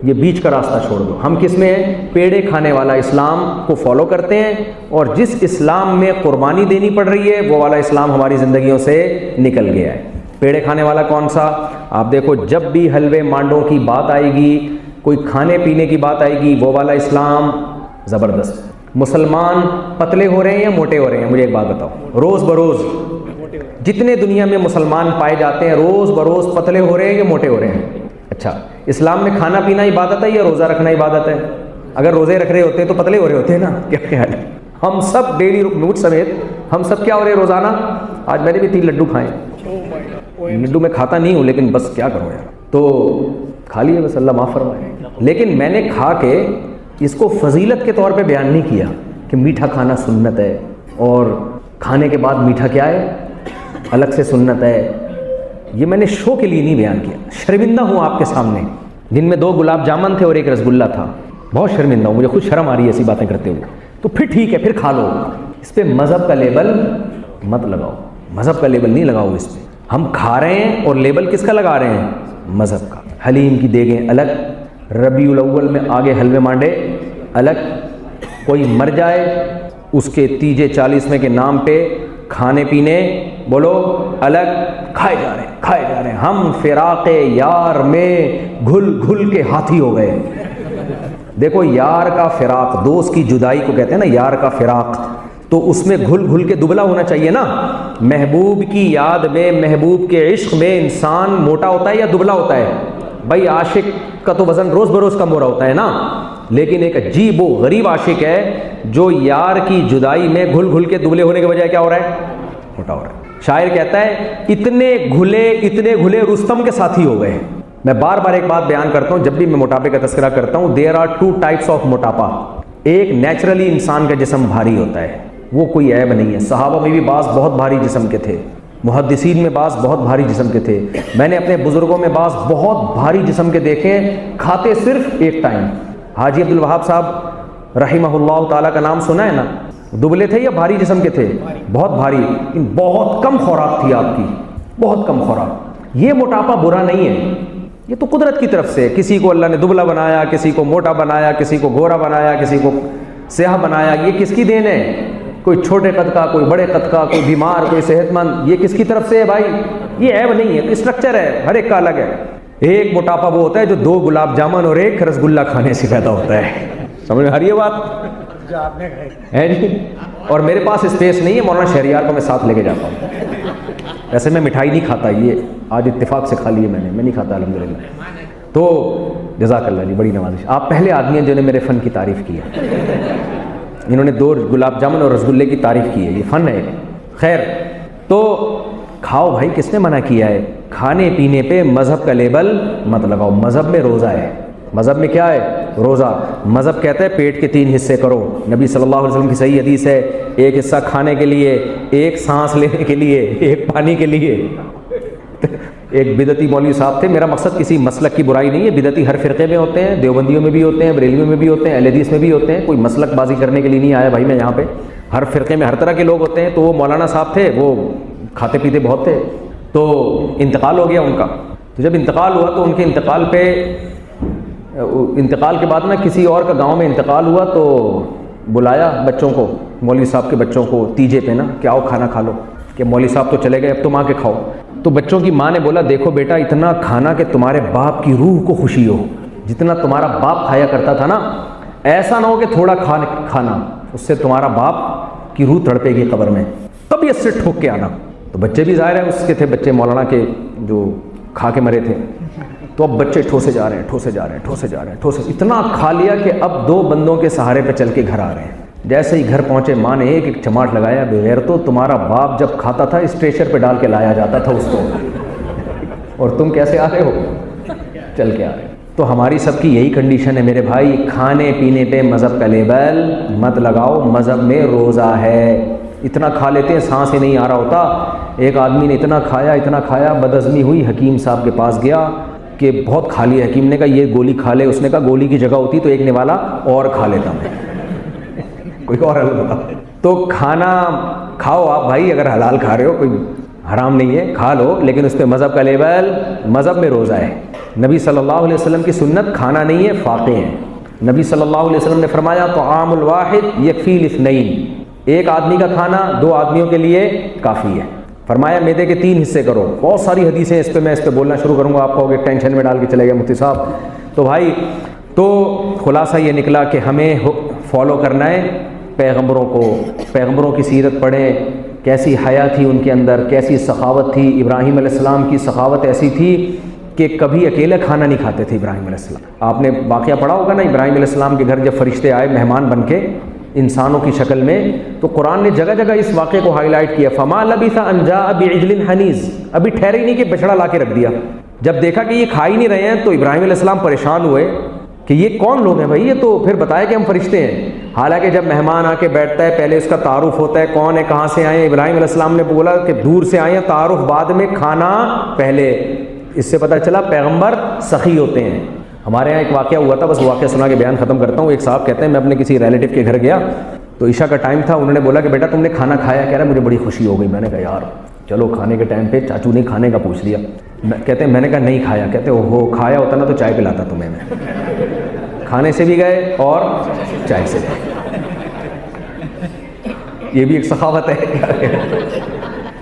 B: یہ بیچ کا راستہ چھوڑ دو۔ ہم کس میں ہیں؟ پیڑے کھانے والا اسلام کو فالو کرتے ہیں، اور جس اسلام میں قربانی دینی پڑ رہی ہے وہ والا اسلام ہماری زندگیوں سے نکل گیا ہے۔ پیڑے کھانے والا کون سا؟ آپ دیکھو جب بھی حلوے مانڈوں کی بات آئے گی، کوئی کھانے پینے کی بات آئے گی، وہ والا اسلام زبردست۔ مسلمان پتلے ہو رہے ہیں یا موٹے ہو رہے ہیں؟ مجھے ایک بات بتاؤ، روز بروز جتنے دنیا میں مسلمان پائے جاتے ہیں روز بروز پتلے ہو رہے ہیں یا موٹے ہو رہے ہیں؟ اچھا، اسلام میں کھانا پینا عبادت ہے یا روزہ رکھنا عبادت ہے؟ اگر روزے رکھ رہے ہوتے ہیں تو پتلے ہو رہے ہوتے ہیں نا، کیا خیال ہے؟ ہم سب ڈیلی نوٹ سمیت ہم سب کیا ہو رہے ہیں روزانہ؟ آج میں نے بھی 3 لڈو کھائے، لڈو میں کھاتا نہیں ہوں لیکن بس کیا کروں یار، تو کھا لیے بس، اللہ معاف فرمائے۔ لیکن میں نے کھا کے اس کو فضیلت کے طور پہ بیان نہیں کیا کہ میٹھا کھانا سنت ہے اور کھانے کے بعد میٹھا کیا ہے الگ سے سنت ہے، یہ میں نے شو کے لیے نہیں بیان کیا۔ شرمندہ ہوں آپ کے سامنے، جن میں 2 گلاب جامن تھے اور 1 رسگلہ تھا، بہت شرمندہ ہوں، مجھے خود شرم آ رہی ہے ایسی باتیں کرتے ہوئے۔ تو پھر ٹھیک ہے، پھر کھا لو، اس پہ مذہب کا لیبل مت لگاؤ، مذہب کا لیبل نہیں لگاؤ اس پہ۔ ہم کھا رہے ہیں اور لیبل کس کا لگا رہے ہیں؟ مذہب کا۔ حلیم کی دیگیں الگ، ربیع الاول میں آگے حلوے مانڈے الگ، کوئی مر جائے اس کے تیجے 40ویں کے نام پہ کھانے پینے بولو الگ، کھائے جا رہے ہیں۔ ہم فراق یار میں گھل گھل کے ہاتھی ہو گئے۔ دیکھو یار کا فراق، دوست کی جدائی کو کہتے ہیں نا یار کا فراق، تو اس میں گھل گھل کے دبلا ہونا چاہیے نا۔ محبوب کی یاد میں، محبوب کے عشق میں انسان موٹا ہوتا ہے یا دبلا ہوتا ہے؟ بھائی عاشق کا تو وزن روز بروز کم ہو رہا ہوتا ہے نا، لیکن ایک عجیب و غریب عاشق ہے جو یار کی جدائی میں گھل گھل کے دبلے ہونے کے بجائے کیا ہو رہا ہے؟ موٹا ہو رہا ہے۔ شاعر کہتا ہے اتنے گھلے رستم کے ساتھی ہو گئے۔ میں بار بار ایک بات بیان کرتا ہوں جب بھی میں موٹاپے کا تذکرہ کرتا ہوں، دیر آر 2 ٹائپس آف موٹاپا۔ ایک نیچرلی انسان کا جسم بھاری ہوتا ہے، وہ کوئی عیب نہیں ہے، صحابہ میں بھی بعض بہت بھاری جسم کے تھے، محدثین میں بعض بہت بھاری جسم کے تھے، میں نے اپنے بزرگوں میں بعض بہت بھاری جسم کے دیکھے، کھاتے صرف ایک ٹائم۔ حاجی عبد الوہاب صاحب رحمہ اللہ تعالیٰ کا نام سنا ہے نا، دبلے تھے یا بھاری جسم کے تھے؟ بہت بھاری، لیکن بہت کم خوراک تھی آپ کی، بہت کم خوراک۔ یہ موٹاپا برا نہیں ہے، یہ تو قدرت کی طرف سے، کسی کو اللہ نے دبلا بنایا، کسی کو موٹا بنایا، کسی کو گورا بنایا، کسی کو سیاہ بنایا، یہ کس کی دین ہے؟ کوئی چھوٹے قد کا، کوئی بڑے قد کا، کوئی بیمار، کوئی صحت مند، یہ کس کی طرف سے ہے بھائی؟ یہ عیب نہیں ہے، تو اسٹرکچر ہے، ہر ایک کا الگ ہے۔ ایک موٹاپا وہ ہوتا ہے جو 2 گلاب جامن اور 1 رسگلہ کھانے سے پیدا ہوتا ہے، سمجھ میں آ رہی ہے بات؟ ہے جی. اور میرے پاس اسپیس نہیں ہے, مولانا شہریار کو میں ساتھ لے کے جاتا ہوں. ویسے میں مٹھائی نہیں کھاتا, یہ آج اتفاق سے کھا لی ہے میں نہیں کھاتا الحمدللہ. تو جزاک اللہ جی, بڑی نوازش. آپ پہلے آدمی ہیں جنہوں نے میرے فن کی تعریف کی ہے. انہوں نے 2 گلاب جامن اور رسگلے کی تعریف کی ہے, یہ فن ہے. خیر, تو کھاؤ بھائی, کس نے منع کیا ہے؟ کھانے پینے پہ مذہب کا لیبل مت لگاؤ. مذہب میں روزہ ہے, مذہب میں کیا ہے؟ روزہ. مذہب کہتا ہے پیٹ کے 3 حصے کرو. نبی صلی اللہ علیہ وسلم کی صحیح حدیث ہے, 1 حصہ کھانے کے لیے, 1 سانس لینے کے لیے, 1 پانی کے لیے. ایک بدعتی مولوی صاحب تھے, میرا مقصد کسی مسلک کی برائی نہیں ہے, بدعتی ہر فرقے میں ہوتے ہیں, دیوبندیوں میں بھی ہوتے ہیں, بریلویوں میں بھی ہوتے ہیں, اہل حدیث میں بھی ہوتے ہیں. کوئی مسلک بازی کرنے کے لیے نہیں آیا بھائی میں یہاں پہ. ہر فرقے میں ہر طرح کے لوگ ہوتے ہیں. تو وہ مولانا صاحب تھے, وہ کھاتے پیتے بہت تھے, تو انتقال ہو گیا ان کا. تو جب انتقال ہوا تو ان کے انتقال کے بعد نا کسی اور کا گاؤں میں انتقال ہوا, تو بلایا بچوں کو, مولوی صاحب کے بچوں کو تیجے پہ نا, کہ آؤ کھانا کھا لو. کہ مولوی صاحب تو چلے گئے, اب تم آ کے کھاؤ. تو بچوں کی ماں نے بولا, دیکھو بیٹا, اتنا کھانا کہ تمہارے باپ کی روح کو خوشی ہو, جتنا تمہارا باپ کھایا کرتا تھا نا, ایسا نہ ہو کہ تھوڑا کھانا, اس سے تمہارا باپ کی روح تڑپے گی قبر میں, طبیعت سے ٹھوک کے آنا. تو بچے بھی ظاہر ہے اس کے تھے, بچے مولانا کے جو کھا کے مرے تھے. تو اب بچے ٹھوسے جا رہے ہیں, اتنا کھا لیا کہ اب 2 بندوں کے سہارے پہ چل کے گھر آ رہے ہیں. جیسے ہی گھر پہنچے, ماں نے ایک چماٹ لگایا, بغیر تو تمہارا باپ جب کھاتا تھا اسٹریچر پہ ڈال کے لایا جاتا تھا اس کو, اور تم کیسے آ رہے ہو, چل کے آ رہے. تو ہماری سب کی یہی کنڈیشن ہے میرے بھائی, کھانے پینے پہ مذہب کا لیبل مت لگاؤ. مذہب میں روزہ ہے. اتنا کھا لیتے ہیں, سانس ہی نہیں آ رہا ہوتا. ایک آدمی نے اتنا کھایا, بدہضمی ہوئی, حکیم صاحب کے پاس گیا کہ بہت کھا لیا. حکیم نے کہا یہ گولی کھا لے. اس نے کہا گولی کی جگہ ہوتی تو ایک نوالا اور کھا لیتا میں, کوئی اور حل بتا. تو کھانا کھاؤ آپ بھائی, اگر حلال کھا رہے ہو, کوئی حرام نہیں ہے, کھا لو, لیکن اس پہ مذہب کا لیبل, مذہب میں روزہ ہے. نبی صلی اللہ علیہ وسلم کی سنت کھانا نہیں ہے, فاقے ہیں. نبی صلی اللہ علیہ وسلم نے فرمایا, طعام الواحد یکفی الاثنین, ایک آدمی کا کھانا 2 آدمیوں کے لیے کافی ہے. فرمایا میدے کے 3 حصے کرو. بہت ساری حدیثیں اس پہ, میں اس پہ بولنا شروع کروں گا, آپ کہو گے ٹینشن میں ڈال کے چلے گئے مفتی صاحب. تو بھائی, تو خلاصہ یہ نکلا کہ ہمیں فالو کرنا ہے پیغمبروں کو. پیغمبروں کی سیرت پڑھیں, کیسی حیا تھی ان کے اندر, کیسی سخاوت تھی. ابراہیم علیہ السلام کی سخاوت ایسی تھی کہ کبھی اکیلے کھانا نہیں کھاتے تھے ابراہیم علیہ السلام. آپ نے واقعہ پڑھا ہوگا نا, ابراہیم علیہ السلام کے گھر جب فرشتے آئے مہمان بن کے انسانوں کی شکل میں, تو قرآن نے جگہ جگہ اس واقعے کو ہائی لائٹ کیا. فما لبث ان جاء بعجل حنیذ, ابھی ٹھہرے ہی نہیں کہ بچڑا لا کے رکھ دیا. جب دیکھا کہ یہ کھا ہی نہیں رہے ہیں, تو ابراہیم علیہ السلام پریشان ہوئے کہ یہ کون لوگ ہیں بھائی. یہ تو پھر بتایا کہ ہم فرشتے ہیں. حالانکہ جب مہمان آ کے بیٹھتا ہے, پہلے اس کا تعارف ہوتا ہے, کون ہے, کہاں سے آئے ہیں. ابراہیم علیہ السلام نے بولا کہ دور سے آئے ہیں, تعارف بعد میں, کھانا پہلے. اس سے پتہ چلا پیغمبر سخی ہوتے ہیں. ہمارے یہاں ایک واقعہ ہوا تھا, بس واقعہ سنا کے بیان ختم کرتا ہوں. ایک صاحب کہتے ہیں میں اپنے کسی ریلیٹیو کے گھر گیا, تو عشاء کا ٹائم تھا. انہوں نے بولا کہ بیٹا تم نے کھانا کھایا؟ کہہ رہا مجھے بڑی خوشی ہو گئی. میں نے کہا یار چلو کھانے کے ٹائم پہ چاچو نے کھانے کا پوچھ لیا. کہتے ہیں میں نے کہا نہیں کھایا. کہتے اوہو, کھایا ہوتا نا تو چائے پلاتا تمہیں میں. کھانے سے بھی گئے اور چائے سے بھی. یہ بھی ایک سخاوت ہے.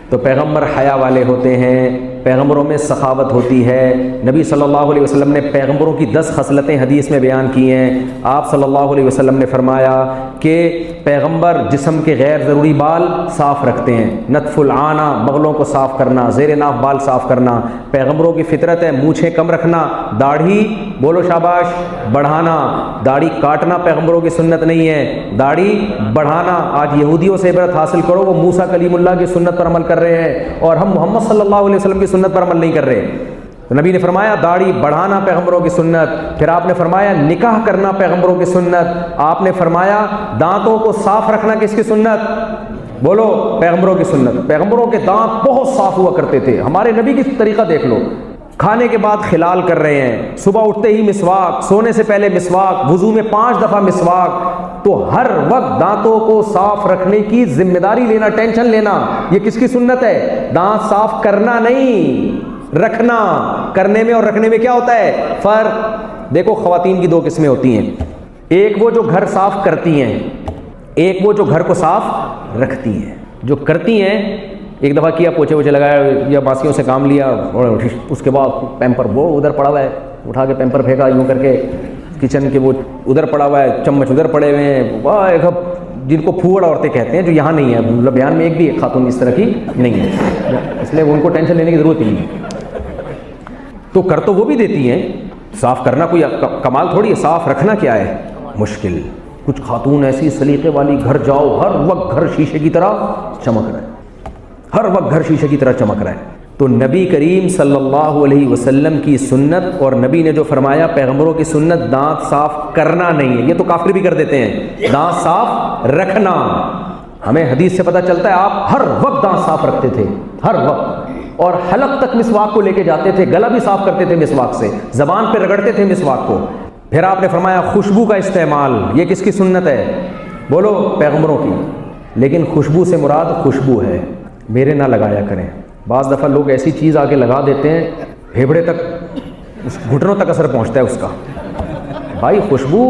B: تو پیغمبر حیا والے ہوتے ہیں, پیغمبروں میں سخاوت ہوتی ہے. نبی صلی اللہ علیہ وسلم نے پیغمبروں کی 10 خصلتیں حدیث میں بیان کی ہیں. آپ صلی اللہ علیہ وسلم نے فرمایا کہ پیغمبر جسم کے غیر ضروری بال صاف رکھتے ہیں. نتف العانہ, بغلوں کو صاف کرنا, زیر ناف بال صاف کرنا. پیغمبروں کی فطرت ہے مونچھیں کم رکھنا, داڑھی بولو شاباش بڑھانا. داڑھی کاٹنا پیغمبروں کی سنت نہیں ہے, داڑھی بڑھانا. آج یہودیوں سے عبرت حاصل کرو, وہ موسیٰ کلیم اللہ کی سنت پر عمل کر رہے ہیں, اور ہم محمد صلی اللہ علیہ وسلم کی سنت پر عمل نہیں کر رہے. تو نبی نے فرمایا داڑھی بڑھانا پیغمبروں کی سنت. پھر آپ نے فرمایا نکاح کرنا پیغمبروں کی سنت. آپ نے فرمایا دانتوں کو صاف رکھنا کس کی سنت؟ بولو پیغمبروں کی سنت. پیغمبروں کے دانت بہت صاف ہوا کرتے تھے. ہمارے نبی کی طریقہ دیکھ لو, کھانے کے بعد خلال کر رہے ہیں, صبح اٹھتے ہی مسواک, سونے سے پہلے مسواک, وضو میں 5 دفعہ مسواک. تو ہر وقت دانتوں کو صاف رکھنے کی ذمہ داری لینا, ٹینشن لینا, یہ کس کی سنت ہے؟ دانت صاف کرنا نہیں, رکھنا. کرنے میں اور رکھنے میں کیا ہوتا ہے فرق؟ دیکھو خواتین کی 2 قسمیں ہوتی ہیں, ایک وہ جو گھر صاف کرتی ہیں, ایک وہ جو گھر کو صاف رکھتی ہیں. جو کرتی ہیں, ایک دفعہ کیا, پوچھے ووچھے لگایا یا ماسیوں سے کام لیا, اور اس کے بعد پیمپر وہ ادھر پڑا ہوا ہے, اٹھا کے پیمپر پھینکا یوں کر کے, کچن کے وہ ادھر پڑا ہوا ہے, چمچ ادھر پڑے ہوئے ہیں, واہ ایک جن کو پھوڑ عورتیں کہتے ہیں, جو یہاں نہیں ہے, مطلب بیان میں ایک بھی خاتون اس طرح کی نہیں ہے, اس لیے ان کو ٹینشن لینے کی ضرورت ہی نہیں. تو کر تو وہ بھی دیتی ہیں, صاف کرنا کوئی کمال تھوڑی ہے, صاف رکھنا کیا ہے مشکل. کچھ خاتون ایسی سلیقے والی, گھر جاؤ ہر وقت گھر شیشے کی طرح چمک رہا ہے, ہر وقت گھر شیشے کی طرح چمک رہا ہے. تو نبی کریم صلی اللہ علیہ وسلم کی سنت, اور نبی نے جو فرمایا پیغمبروں کی سنت دانت صاف کرنا نہیں ہے. یہ تو کافر بھی کر دیتے ہیں, دانت صاف رکھنا. ہمیں حدیث سے پتہ چلتا ہے آپ ہر وقت دانت صاف رکھتے تھے, ہر وقت, اور حلق تک مسواک کو لے کے جاتے تھے, گلا بھی صاف کرتے تھے مسواک سے, زبان پہ رگڑتے تھے مسواک کو. پھر آپ نے فرمایا خوشبو کا استعمال, یہ کس کی سنت ہے؟ بولو پیغمبروں کی. لیکن خوشبو سے مراد خوشبو ہے, میرے نہ لگایا کریں. بعض دفعہ لوگ ایسی چیز آگے لگا دیتے ہیں پھیپھڑے تک, گھٹنوں تک اثر پہنچتا ہے اس کا. بھائی خوشبو,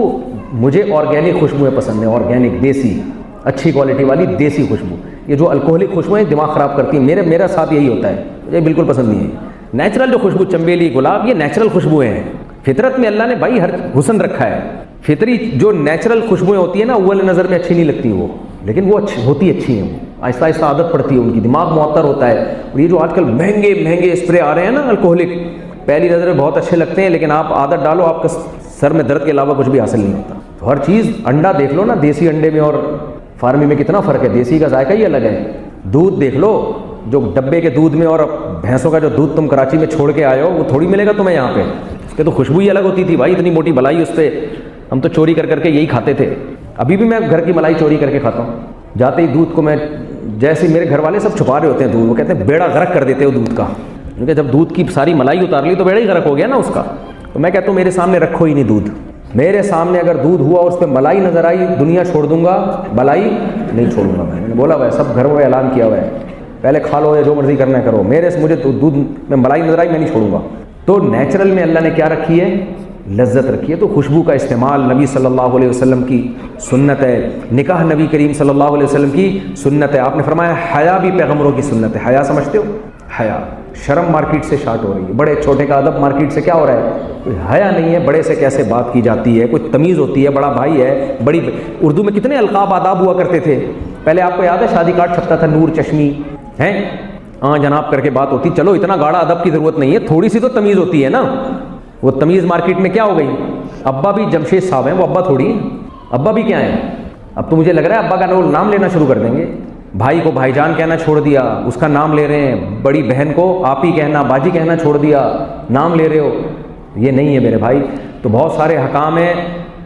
B: مجھے آرگینک خوشبوئیں پسند ہیں, آرگینک, دیسی, اچھی کوالٹی والی دیسی خوشبو. یہ جو الکوہلک خوشبوئیں دماغ خراب کرتی ہیں, میرا ساتھ یہی ہوتا ہے, مجھے بالکل پسند نہیں ہے. نیچرل جو خوشبو, چنبیلی, گلاب, یہ نیچرل خوشبوئیں ہیں. فطرت میں اللہ نے بھائی ہر حسن رکھا ہے. فطری جو نیچرل خوشبوئیں ہوتی ہیں نا, اول نظر میں اچھی نہیں لگتی وہ, لیکن وہ ہوتی اچھی ہیں. آہستہ آہستہ عادت پڑتی ہے ان کی, دماغ معطر ہوتا ہے. اور یہ جو آج کل مہنگے مہنگے اسپرے آ رہے ہیں نا الکوہلک, پہلی نظر میں بہت اچھے لگتے ہیں, لیکن آپ عادت ڈالو آپ کا سر میں درد کے علاوہ کچھ بھی حاصل نہیں ہوتا. تو ہر چیز, انڈا دیکھ لو نا, دیسی انڈے میں اور فارمی میں کتنا فرق ہے. دیسی کا ذائقہ ہی الگ ہے. دودھ دیکھ لو, جو ڈبے کے دودھ میں اور بھینسوں کا جو دودھ تم کراچی میں چھوڑ کے آئے ہو, وہ تھوڑی ملے گا تمہیں یہاں پہ. اس کے تو خوشبو ہی الگ ہوتی تھی بھائی, اتنی موٹی ملائی اس پہ. ہم تو چوری کر کے یہی کھاتے تھے. ابھی بھی میں گھر کی ملائی چوری کر کے کھاتا ہوں. جاتے ہی دودھ کو میں, جیسے میرے گھر والے سب چھپا رہے ہوتے ہیں دودھ, وہ کہتے ہیں بیڑا غرق کر دیتے ہو دودھ کا, کیونکہ جب دودھ کی ساری ملائی اتار لی تو بیڑا ہی غرق ہو گیا نا اس کا. تو میں کہتا ہوں میرے سامنے رکھو ہی نہیں دودھ. میرے سامنے اگر دودھ ہوا اور اس پہ ملائی نظر آئی, دنیا چھوڑ دوں گا, ملائی نہیں چھوڑوں گا. میں نے بولا ہوا ہے, سب گھروں میں اعلان کیا ہوا ہے, پہلے کھا لو یا جو مرضی کرنا ہے کرو, مجھے دودھ میں ملائی نظر آئی میں نہیں چھوڑوں گا. تو نیچرل میں اللہ نے کیا رکھی ہے, لذت رکھی ہے. تو خوشبو کا استعمال نبی صلی اللہ علیہ وسلم کی سنت ہے. نکاح نبی کریم صلی اللہ علیہ وسلم کی سنت ہے. آپ نے فرمایا حیا بھی پیغمبروں کی سنت ہے. حیا سمجھتے ہو؟ حیا, شرم مارکیٹ سے شارٹ ہو رہی ہے. بڑے چھوٹے کا ادب مارکیٹ سے کیا ہو رہا ہے, کوئی حیا نہیں ہے. بڑے سے کیسے بات کی جاتی ہے, کوئی تمیز ہوتی ہے, بڑا بھائی ہے, بڑی. اردو میں کتنے القاب آداب ہوا کرتے تھے پہلے, آپ کو یاد ہے شادی کارڈ چھپتا تھا نور چشمی ہیں, ہاں جناب کر کے بات ہوتی. چلو اتنا گاڑا ادب کی ضرورت نہیں ہے, تھوڑی سی تو تمیز ہوتی ہے نا. وہ تمیز مارکیٹ میں کیا ہو گئی. ابا بھی جمشید صاحب ہیں, وہ ابا تھوڑی ہیں. ابا بھی کیا ہیں, اب تو مجھے لگ رہا ہے ابا کا نام لینا شروع کر دیں گے. بھائی کو بھائی جان کہنا چھوڑ دیا, اس کا نام لے رہے ہیں. بڑی بہن کو آپ ہی کہنا, باجی کہنا چھوڑ دیا, نام لے رہے ہو. یہ نہیں ہے میرے بھائی. تو بہت سارے حکام ہیں,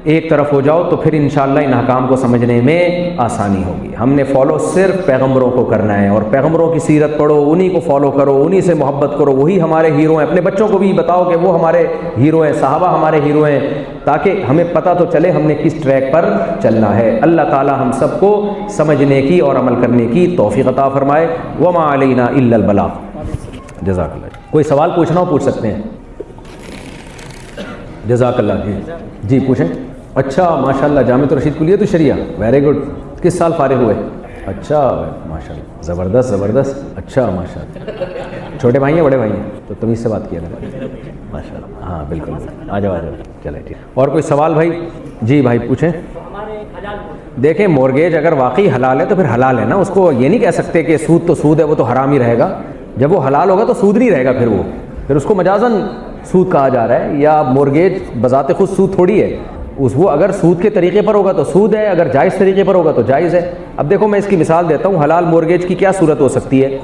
B: ایک طرف ہو جاؤ تو پھر انشاءاللہ ان حکام کو سمجھنے میں آسانی ہوگی. ہم نے فالو صرف پیغمبروں کو کرنا ہے, اور پیغمبروں کی سیرت پڑھو, انہی کو فالو کرو, انہی سے محبت کرو, وہی ہمارے ہیرو ہیں. اپنے بچوں کو بھی بتاؤ کہ وہ ہمارے ہیرو ہیں, صحابہ ہمارے ہیرو ہیں, تاکہ ہمیں پتہ تو چلے ہم نے کس ٹریک پر چلنا ہے. اللہ تعالی ہم سب کو سمجھنے کی اور عمل کرنے کی توفیق عطا فرمائے. وما علینا الا البلاغ. جزاک اللہ. کوئی سوال پوچھنا ہو پوچھ سکتے ہیں. جزاک اللہ. جی پوچھیں. اچھا ماشاءاللہ, جامعۃ الرشید کلیۃ الشریعہ, ویری گڈ. کس سال فارغ ہوئے؟ اچھا ماشاءاللہ, زبردست زبردست. اچھا ماشاءاللہ, چھوٹے بھائی ہیں بڑے بھائی ہیں؟ تو تمیز سے بات کیا تھا ماشاءاللہ. ہاں بالکل, آ جاؤ. چلے ٹھیک. اور کوئی سوال بھائی؟ جی بھائی پوچھیں. دیکھیں مورگیج اگر واقعی حلال ہے تو پھر حلال ہے نا, اس کو یہ نہیں کہہ سکتے کہ سود تو سود ہے, وہ تو حرام ہی رہے گا. جب وہ حلال ہوگا تو سود نہیں رہے گا, پھر اس کو مجازن سود کہا جا رہا ہے. یا مورگیج بذات خود سود تھوڑی ہے, وہ اگر سود کے طریقے پر ہوگا تو سود ہے, اگر جائز طریقے پر ہوگا تو جائز ہے. اب دیکھو میں اس کی مثال دیتا ہوں. حلال مورگیج کی کیا صورت ہو سکتی ہے.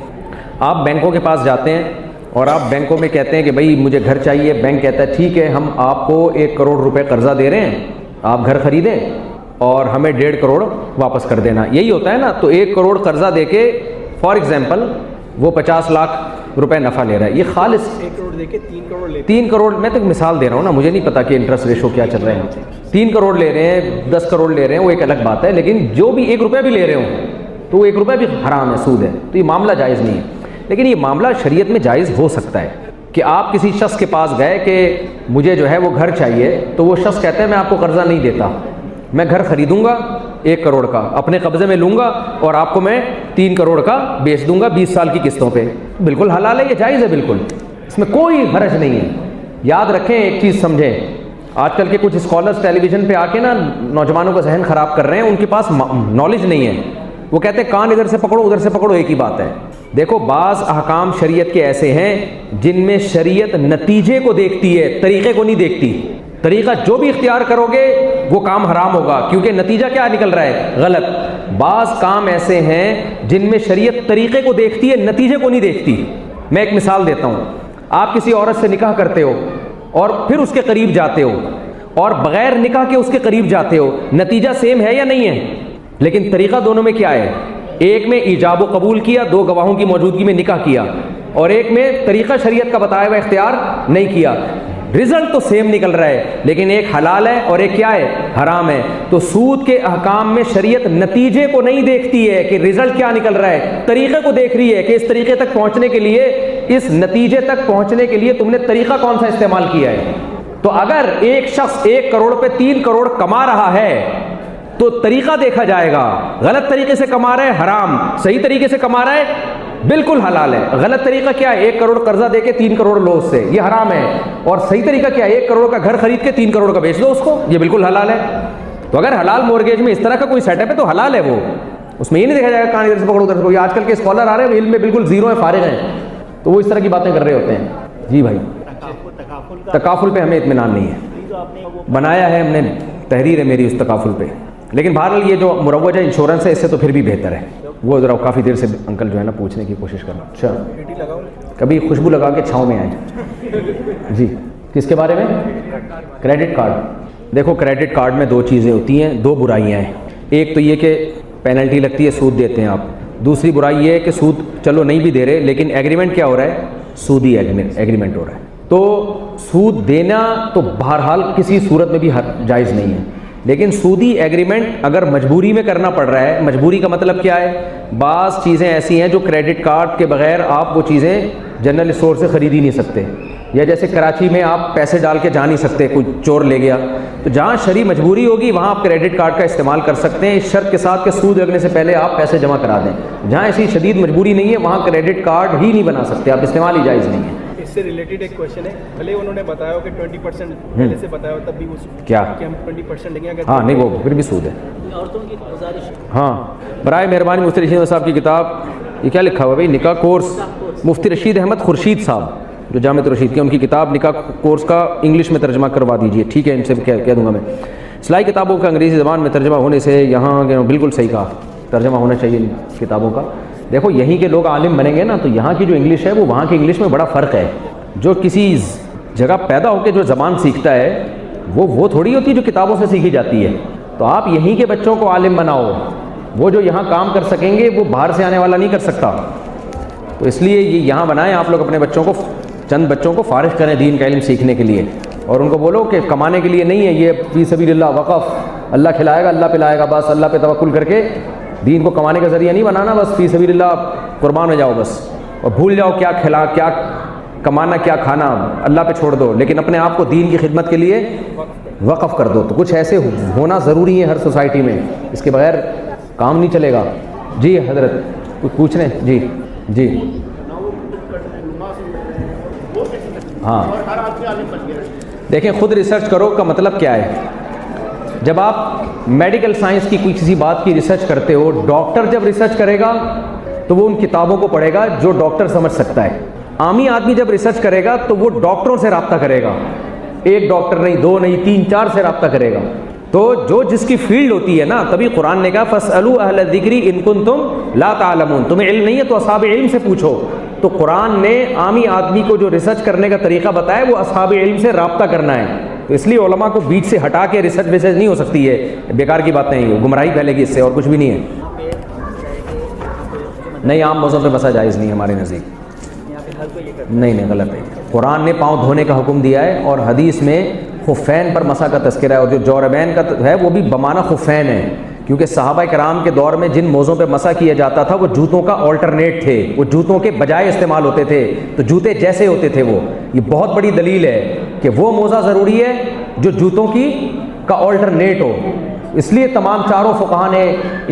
B: آپ بینکوں کے پاس جاتے ہیں اور آپ بینکوں میں کہتے ہیں کہ بھائی مجھے گھر چاہیے. بینک کہتا ہے ٹھیک ہے, ہم آپ کو 1 کروڑ روپے قرضہ دے رہے ہیں, آپ گھر خریدیں اور ہمیں 1.5 کروڑ واپس کر دینا. یہی ہوتا ہے نا. تو 1 کروڑ قرضہ دے کے فار ایگزامپل وہ 50 لاکھ روپے نفع لے رہا ہے. یہ خالص
C: 1 کروڑ دے کے
B: 3 کروڑ, میں تو مثال دے رہا ہوں نا, مجھے نہیں پتا کہ انٹرسٹ ریشو کیا چل رہے ہیں. 3 کروڑ لے رہے ہیں, 10 کروڑ لے رہے ہیں, وہ ایک الگ بات ہے. لیکن جو بھی 1 روپیہ بھی لے رہے ہوں تو وہ 1 روپیہ بھی حرام ہے, سود ہے. تو یہ معاملہ جائز نہیں ہے. لیکن یہ معاملہ شریعت میں جائز ہو سکتا ہے کہ آپ کسی شخص کے پاس گئے کہ مجھے جو ہے وہ گھر چاہیے, تو وہ شخص کہتا ہے میں آپ کو قرضہ نہیں دیتا, میں گھر خریدوں گا 1 کروڑ کا, اپنے قبضے میں لوں گا اور آپ کو میں 3 کروڑ کا بیچ دوں گا 20 سال کی قسطوں پہ. بالکل حلال ہے, یہ جائز ہے بالکل, اس میں کوئی حرج نہیں ہے. یاد رکھیں ایک چیز سمجھیں, آج کل کے کچھ اسکالرس ٹیلی ویژن پہ آ کے نا نوجوانوں کا ذہن خراب کر رہے ہیں، ان کے پاس نالج نہیں ہے، وہ کہتے ہیں کان ادھر سے پکڑو ادھر سے پکڑو، ایک ہی بات ہے۔ دیکھو بعض احکام شریعت کے ایسے ہیں جن میں شریعت نتیجے کو دیکھتی ہے، طریقے کو نہیں دیکھتی۔ طریقہ جو بھی اختیار کرو گے وہ کام حرام ہوگا، کیونکہ نتیجہ کیا نکل رہا ہے؟ غلط۔ بعض کام ایسے ہیں جن میں شریعت طریقے کو دیکھتی ہے، نتیجے کو نہیں دیکھتی۔ میں ایک مثال دیتا ہوں، آپ کسی عورت سے نکاح کرتے ہو اور پھر اس کے قریب جاتے ہو، اور بغیر نکاح کے اس کے قریب جاتے ہو، نتیجہ سیم ہے یا نہیں ہے؟ لیکن طریقہ دونوں میں کیا ہے؟ ایک میں ایجاب و قبول کیا، 2 گواہوں کی موجودگی میں نکاح کیا، اور ایک میں طریقہ شریعت کا بتایا ہوا اختیار نہیں کیا۔ رزلٹ تو سیم نکل رہا ہے، لیکن ایک حلال ہے اور ایک کیا ہے؟ حرام ہے۔ تو سود کے احکام میں شریعت نتیجے کو نہیں دیکھتی ہے کہ رزلٹ کیا نکل رہا ہے، طریقے کو دیکھ رہی ہے کہ اس طریقے تک پہنچنے کے لیے، اس نتیجے تک پہنچنے کے لیے تم نے طریقہ کون سا استعمال کیا ہے۔ تو اگر ایک شخص 1 کروڑ پہ 3 کروڑ کما رہا ہے تو طریقہ دیکھا جائے گا، غلط طریقے سے کما رہا ہے حرام، صحیح طریقے سے کما رہا ہے بالکل حلال ہے۔ غلط طریقہ کیا ہے؟ 1 کروڑ قرضہ دے کے 3 کروڑ لو اس سے، یہ حرام ہے۔ اور صحیح طریقہ کیا ہے؟ 1 کروڑ کا گھر خرید کے 3 کروڑ کا بیچ دو اس کو، یہ بالکل حلال ہے۔ تو اگر حلال مورگیج میں اس طرح کا کوئی سیٹ اپ ہے تو حلال ہے وہ، اس میں یہ نہیں دیکھا جائے گا کہاں ادھر سے پکڑو ادھر سے۔ یہ آج کل کے اسکالر آ رہے ہیں علم میں بالکل زیرو ہیں، فارغ ہیں، تو وہ اس طرح کی باتیں کر رہے ہوتے ہیں۔ جی بھائی، تکافل پہ ہمیں اطمینان نہیں ہے، بنایا ہے ہم نے، تحریر ہے میری اس تکافل پہ، لیکن بہرحال یہ جو مروجہ انشورنس ہے اس سے تو پھر بھی بہتر ہے۔ وہ ذرا کافی دیر سے انکل جو ہے نا پوچھنے کی کوشش کرنا، اچھا کبھی خوشبو لگا کے چھاؤں میں آئے۔ جی کس کے بارے میں؟ Credit card. دیکھو کریڈٹ کارڈ میں 2 چیزیں ہوتی ہیں، 2 برائیاں ہیں۔ ایک تو یہ کہ پینلٹی لگتی ہے، سود دیتے ہیں آپ۔ دوسری برائی یہ ہے کہ سود چلو نہیں بھی دے رہے، لیکن ایگریمنٹ کیا ہو رہا ہے؟ سودی ایگریمنٹ ہو رہا ہے۔ تو سود دینا تو بہرحال کسی صورت میں بھی جائز نہیں ہے، لیکن سودی ایگریمنٹ اگر مجبوری میں کرنا پڑ رہا ہے، مجبوری کا مطلب کیا ہے؟ بعض چیزیں ایسی ہیں جو کریڈٹ کارڈ کے بغیر آپ وہ چیزیں جنرل اسٹور سے خرید ہی نہیں سکتے، یا جیسے کراچی میں آپ پیسے ڈال کے جا نہیں سکتے، کوئی چور لے گیا، تو جہاں شرعی مجبوری ہوگی وہاں آپ کریڈٹ کارڈ کا استعمال کر سکتے ہیں، اس شرط کے ساتھ کہ سود لگنے سے پہلے آپ پیسے جمع کرا دیں۔ جہاں ایسی شدید مجبوری نہیں ہے وہاں کریڈٹ کارڈ ہی نہیں بنا سکتے آپ، استعمال ہی جائز نہیں ہے۔
C: اس سے ریلیٹڈ ایک کویشچن ہے، بھلے انہوں نے بتایا ہو کہ 20% پہلے سے بتایا ہو تب بھی وہ
B: کیا
C: کہ ہم 20% لیں گے اگر
B: ہاں نہیں، وہ پھر بھی سود ہے۔
C: عورتوں کی گزارش
B: ہاں برائے مہربانی مفتی رشید صاحب کی کتاب، یہ کیا لکھا ہوا ہے بھائی؟ نکاح کورس، مفتی رشید احمد خورشید صاحب جو جامعۃ رشید کے، ان کی کتاب نکاح کورس کا انگلش میں ترجمہ کروا دیجئے، ٹھیک ہے؟ ان سے کہہ دوں گا میں، اصلاحی کتابوں کا انگریزی زبان میں ترجمہ ہونے سے یہاں بالکل صحیح کہا، ترجمہ ہونا چاہیے ان کتابوں کا۔ دیکھو یہیں کے لوگ عالم بنیں گے نا تو یہاں کی جو انگلش ہے وہ وہاں کی انگلش میں بڑا فرق ہے۔ جو کسی جگہ پیدا ہو کے جو زبان سیکھتا ہے وہ تھوڑی ہوتی ہے جو کتابوں سے سیکھی جاتی ہے۔ تو آپ یہیں کے بچوں کو عالم بناؤ، وہ جو یہاں کام کر سکیں گے وہ باہر سے آنے والا نہیں کر سکتا۔ تو اس لیے یہ یہاں بنائیں آپ لوگ، اپنے بچوں کو، چند بچوں کو فارغ کریں دین کا علم سیکھنے کے لیے، اور ان کو بولو کہ کمانے کے لیے نہیں ہے، یہ فی سبیل اللہ وقف، اللہ کھلائے گا اللہ پلائے گا، بس اللہ پہ توکل کر کے دین کو کمانے کا ذریعہ نہیں بنانا، بس فی سبیل اللہ قربان ہو جاؤ بس، اور بھول جاؤ کیا کیا کمانا کیا کھانا، اللہ پہ چھوڑ دو، لیکن اپنے آپ کو دین کی خدمت کے لیے وقف کر دو۔ تو کچھ ایسے ہونا ضروری ہے ہر سوسائٹی میں، اس کے بغیر کام نہیں چلے گا۔ جی حضرت کچھ پوچھ رہے ہیں؟ جی جی ہاں دیکھیں، خود ریسرچ کرو کا مطلب کیا ہے؟ جب آپ میڈیکل سائنس کی کوئی کسی بات کی ریسرچ کرتے ہو، ڈاکٹر جب ریسرچ کرے گا تو وہ ان کتابوں کو پڑھے گا جو ڈاکٹر سمجھ سکتا ہے۔ عامی آدمی جب ریسرچ کرے گا تو وہ ڈاکٹروں سے رابطہ کرے گا، 1 ڈاکٹر نہیں، 2 نہیں، 3 4 سے رابطہ کرے گا۔ تو جو جس کی فیلڈ ہوتی ہے نا، تبھی قرآن نے کہا فَاسْأَلُوا أَهْلَ الذِّكْرِ إِن كُنتُمْ لَا تَعْلَمُونَ، تمہیں علم نہیں ہے تو اصحاب علم سے پوچھو۔ تو قرآن نے عامی آدمی کو جو ریسرچ کرنے کا طریقہ بتایا وہ اصحاب علم سے رابطہ کرنا ہے۔ تو اس لیے علماء کو بیچ سے ہٹا کے ریسرچ ویسرچ نہیں ہو سکتی ہے، بیکار کی باتیں ہیں، گمراہی پھیلے گی اس سے، اور کچھ بھی نہیں ہے۔ نہیں، عام موضوع پہ بسا جائز نہیں ہمارے نزدیک، نہیں غلط ہے۔ قرآن نے پاؤں دھونے کا حکم دیا ہے، اور حدیث میں خفین پر مسح کا تذکرہ ہے، اور جو جوربین کا ہے وہ بھی بمانہ خفین ہے، کیونکہ صحابہ کرام کے دور میں جن موزوں پہ مسح کیا جاتا تھا وہ جوتوں کا آلٹرنیٹ تھے، وہ جوتوں کے بجائے استعمال ہوتے تھے، تو جوتے جیسے ہوتے تھے وہ۔ یہ بہت بڑی دلیل ہے کہ وہ موزہ ضروری ہے جو جوتوں کا آلٹرنیٹ ہو۔ اس لیے تمام چاروں فقہا نے،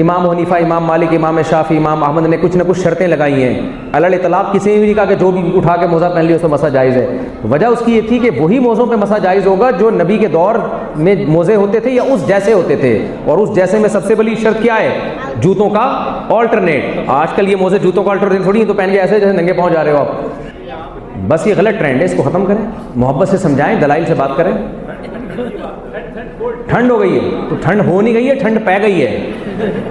B: امام حنیفہ، امام مالک، امام شافعی، امام احمد نے کچھ نہ کچھ شرطیں لگائی ہیں. علی الاطلاق کسی نے بھی نہیں کہا کہ جو بھی اٹھا کے موزہ پہن لیا اس پہ مسح جائز ہے. وجہ اس کی یہ تھی کہ وہی موزوں پہ مسح جائز ہوگا جو نبی کے دور میں موزے ہوتے تھے یا اس جیسے ہوتے تھے. اور اس جیسے میں سب سے بڑی شرط کیا ہے؟ جوتوں کا آلٹرنیٹ. آج کل یہ موزے جوتوں کا آلٹرنیٹ تھوڑی ہیں تو پہن کے ایسے جیسے ننگے پاؤں جا رہے ہو آپ. بس یہ غلط ٹرینڈ ہے، اس کو ختم کریں، محبت سے سمجھائیں، دلائل سے بات کریں. ٹھنڈ ہو گئی ہے تو ٹھنڈ ہو نہیں گئی ہے، ٹھنڈ پہ گئی ہے.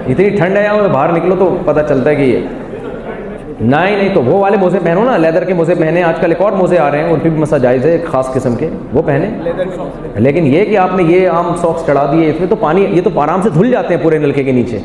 B: اتنی ٹھنڈ ہے اور باہر نکلو تو پتہ چلتا ہے کہ یہ نہیں تو وہ والے موزے پہنو نا، لیدر کے موزے پہنے. آج کل ایک اور موزے آ رہے ہیں ان پہ بھی مسح جائز ہے، ایک خاص قسم کے، وہ پہنے. لیکن یہ کہ آپ نے یہ عام ساکس چڑھا دیے، اس میں تو پانی، یہ تو آرام سے دھل جاتے ہیں پورے نلکے کے نیچے.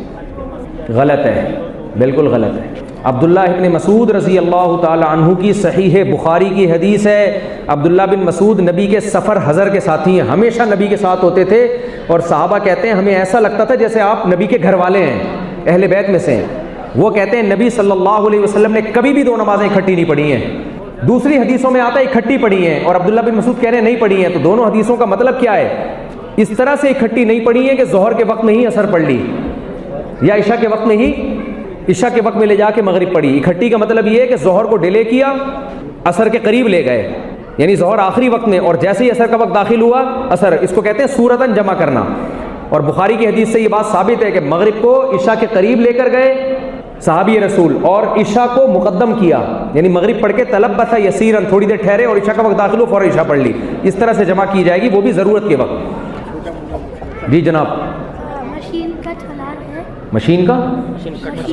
B: غلط ہے، بالکل غلط ہے. عبداللہ ابن مسعود رضی اللہ تعالی عنہ کی صحیح بخاری کی حدیث ہے. عبداللہ بن مسعود نبی کے سفر حضر کے ساتھی ہیں، ہمیشہ نبی کے ساتھ ہوتے تھے. اور صحابہ کہتے ہیں ہمیں ایسا لگتا تھا جیسے آپ نبی کے گھر والے ہیں، اہل بیت میں سے ہیں. وہ کہتے ہیں نبی صلی اللہ علیہ وسلم نے کبھی بھی 2 نمازیں اکٹھی نہیں پڑھی ہیں. دوسری حدیثوں میں آتا ہے اکٹھی پڑھی ہیں، اور عبداللہ بن مسعود کہہ رہے ہیں نہیں پڑھی ہیں. تو دونوں حدیثوں کا مطلب کیا ہے؟ اس طرح سے اکٹھی نہیں پڑھی ہیں کہ ظہر کے وقت میں ہی عصر پڑھ لی یا عشاء کے وقت میں ہی، عشاء کے وقت میں لے جا کے مغرب پڑھی. اکٹھی کا مطلب یہ ہے کہ ظہر کو ڈیلے کیا، عصر کے قریب لے گئے، یعنی ظہر آخری وقت میں اور جیسے ہی عصر کا وقت داخل ہوا عصر. اس کو کہتے ہیں صورتاً جمع کرنا. اور بخاری کی حدیث سے یہ بات ثابت ہے کہ مغرب کو عشاء کے قریب لے کر گئے صحابی رسول، اور عشاء کو مقدم کیا، یعنی مغرب پڑھ کے تلبث یسیرا، تھوڑی دیر ٹھہرے اور عشاء کا وقت داخل ہو فوراً عشاء پڑھ لی. اس طرح سے جمع کی جائے گی، وہ بھی ضرورت کے وقت. جی جناب.
D: مشین کا حلال ہے؟
B: مشین کا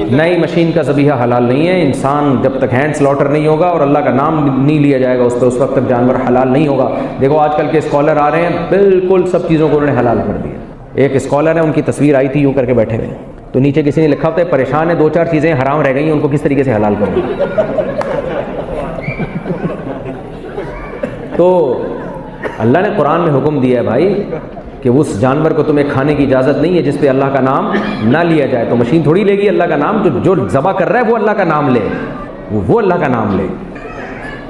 B: نہیں، مشین کا ذبیحہ حلال نہیں ہے. انسان جب تک ہینڈ سلاٹر نہیں ہوگا اور اللہ کا نام نہیں لیا جائے گا اس پہ، اس وقت تک جانور حلال نہیں ہوگا. دیکھو آج کل کے اسکالر آ رہے ہیں، بالکل سب چیزوں کو انہوں نے حلال کر دیا. ایک اسکالر ہے، ان کی تصویر آئی تھی یوں کر کے بیٹھے ہوئے، تو نیچے کسی نے لکھا ہوتا ہے پریشان ہے 2-4 چیزیں حرام رہ گئی ہیں، ان کو کس طریقے سے حلال کروں. تو اللہ نے قرآن میں حکم دیا ہے بھائی کہ اس جانور کو تمہیں کھانے کی اجازت نہیں ہے جس پہ اللہ کا نام نہ لیا جائے. تو مشین تھوڑی لے گی اللہ کا نام، جو ذبح کر رہا ہے وہ اللہ کا نام لے، وہ اللہ کا نام لے.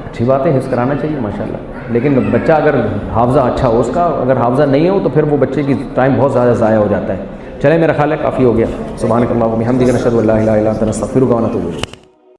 B: اچھی بات ہے، حفظ کرانا چاہیے ماشاءاللہ. لیکن بچہ اگر حافظہ اچھا ہو اس کا، اگر حافظہ نہیں ہو تو پھر وہ بچے کی ٹائم بہت زیادہ ضائع ہو جاتا ہے. چلے میرا خیال ہے کافی ہو گیا. سبحانک اللہم و بحمدک، نشہد ان لا الہ الا انت، نستغفرک و نتوب الیک.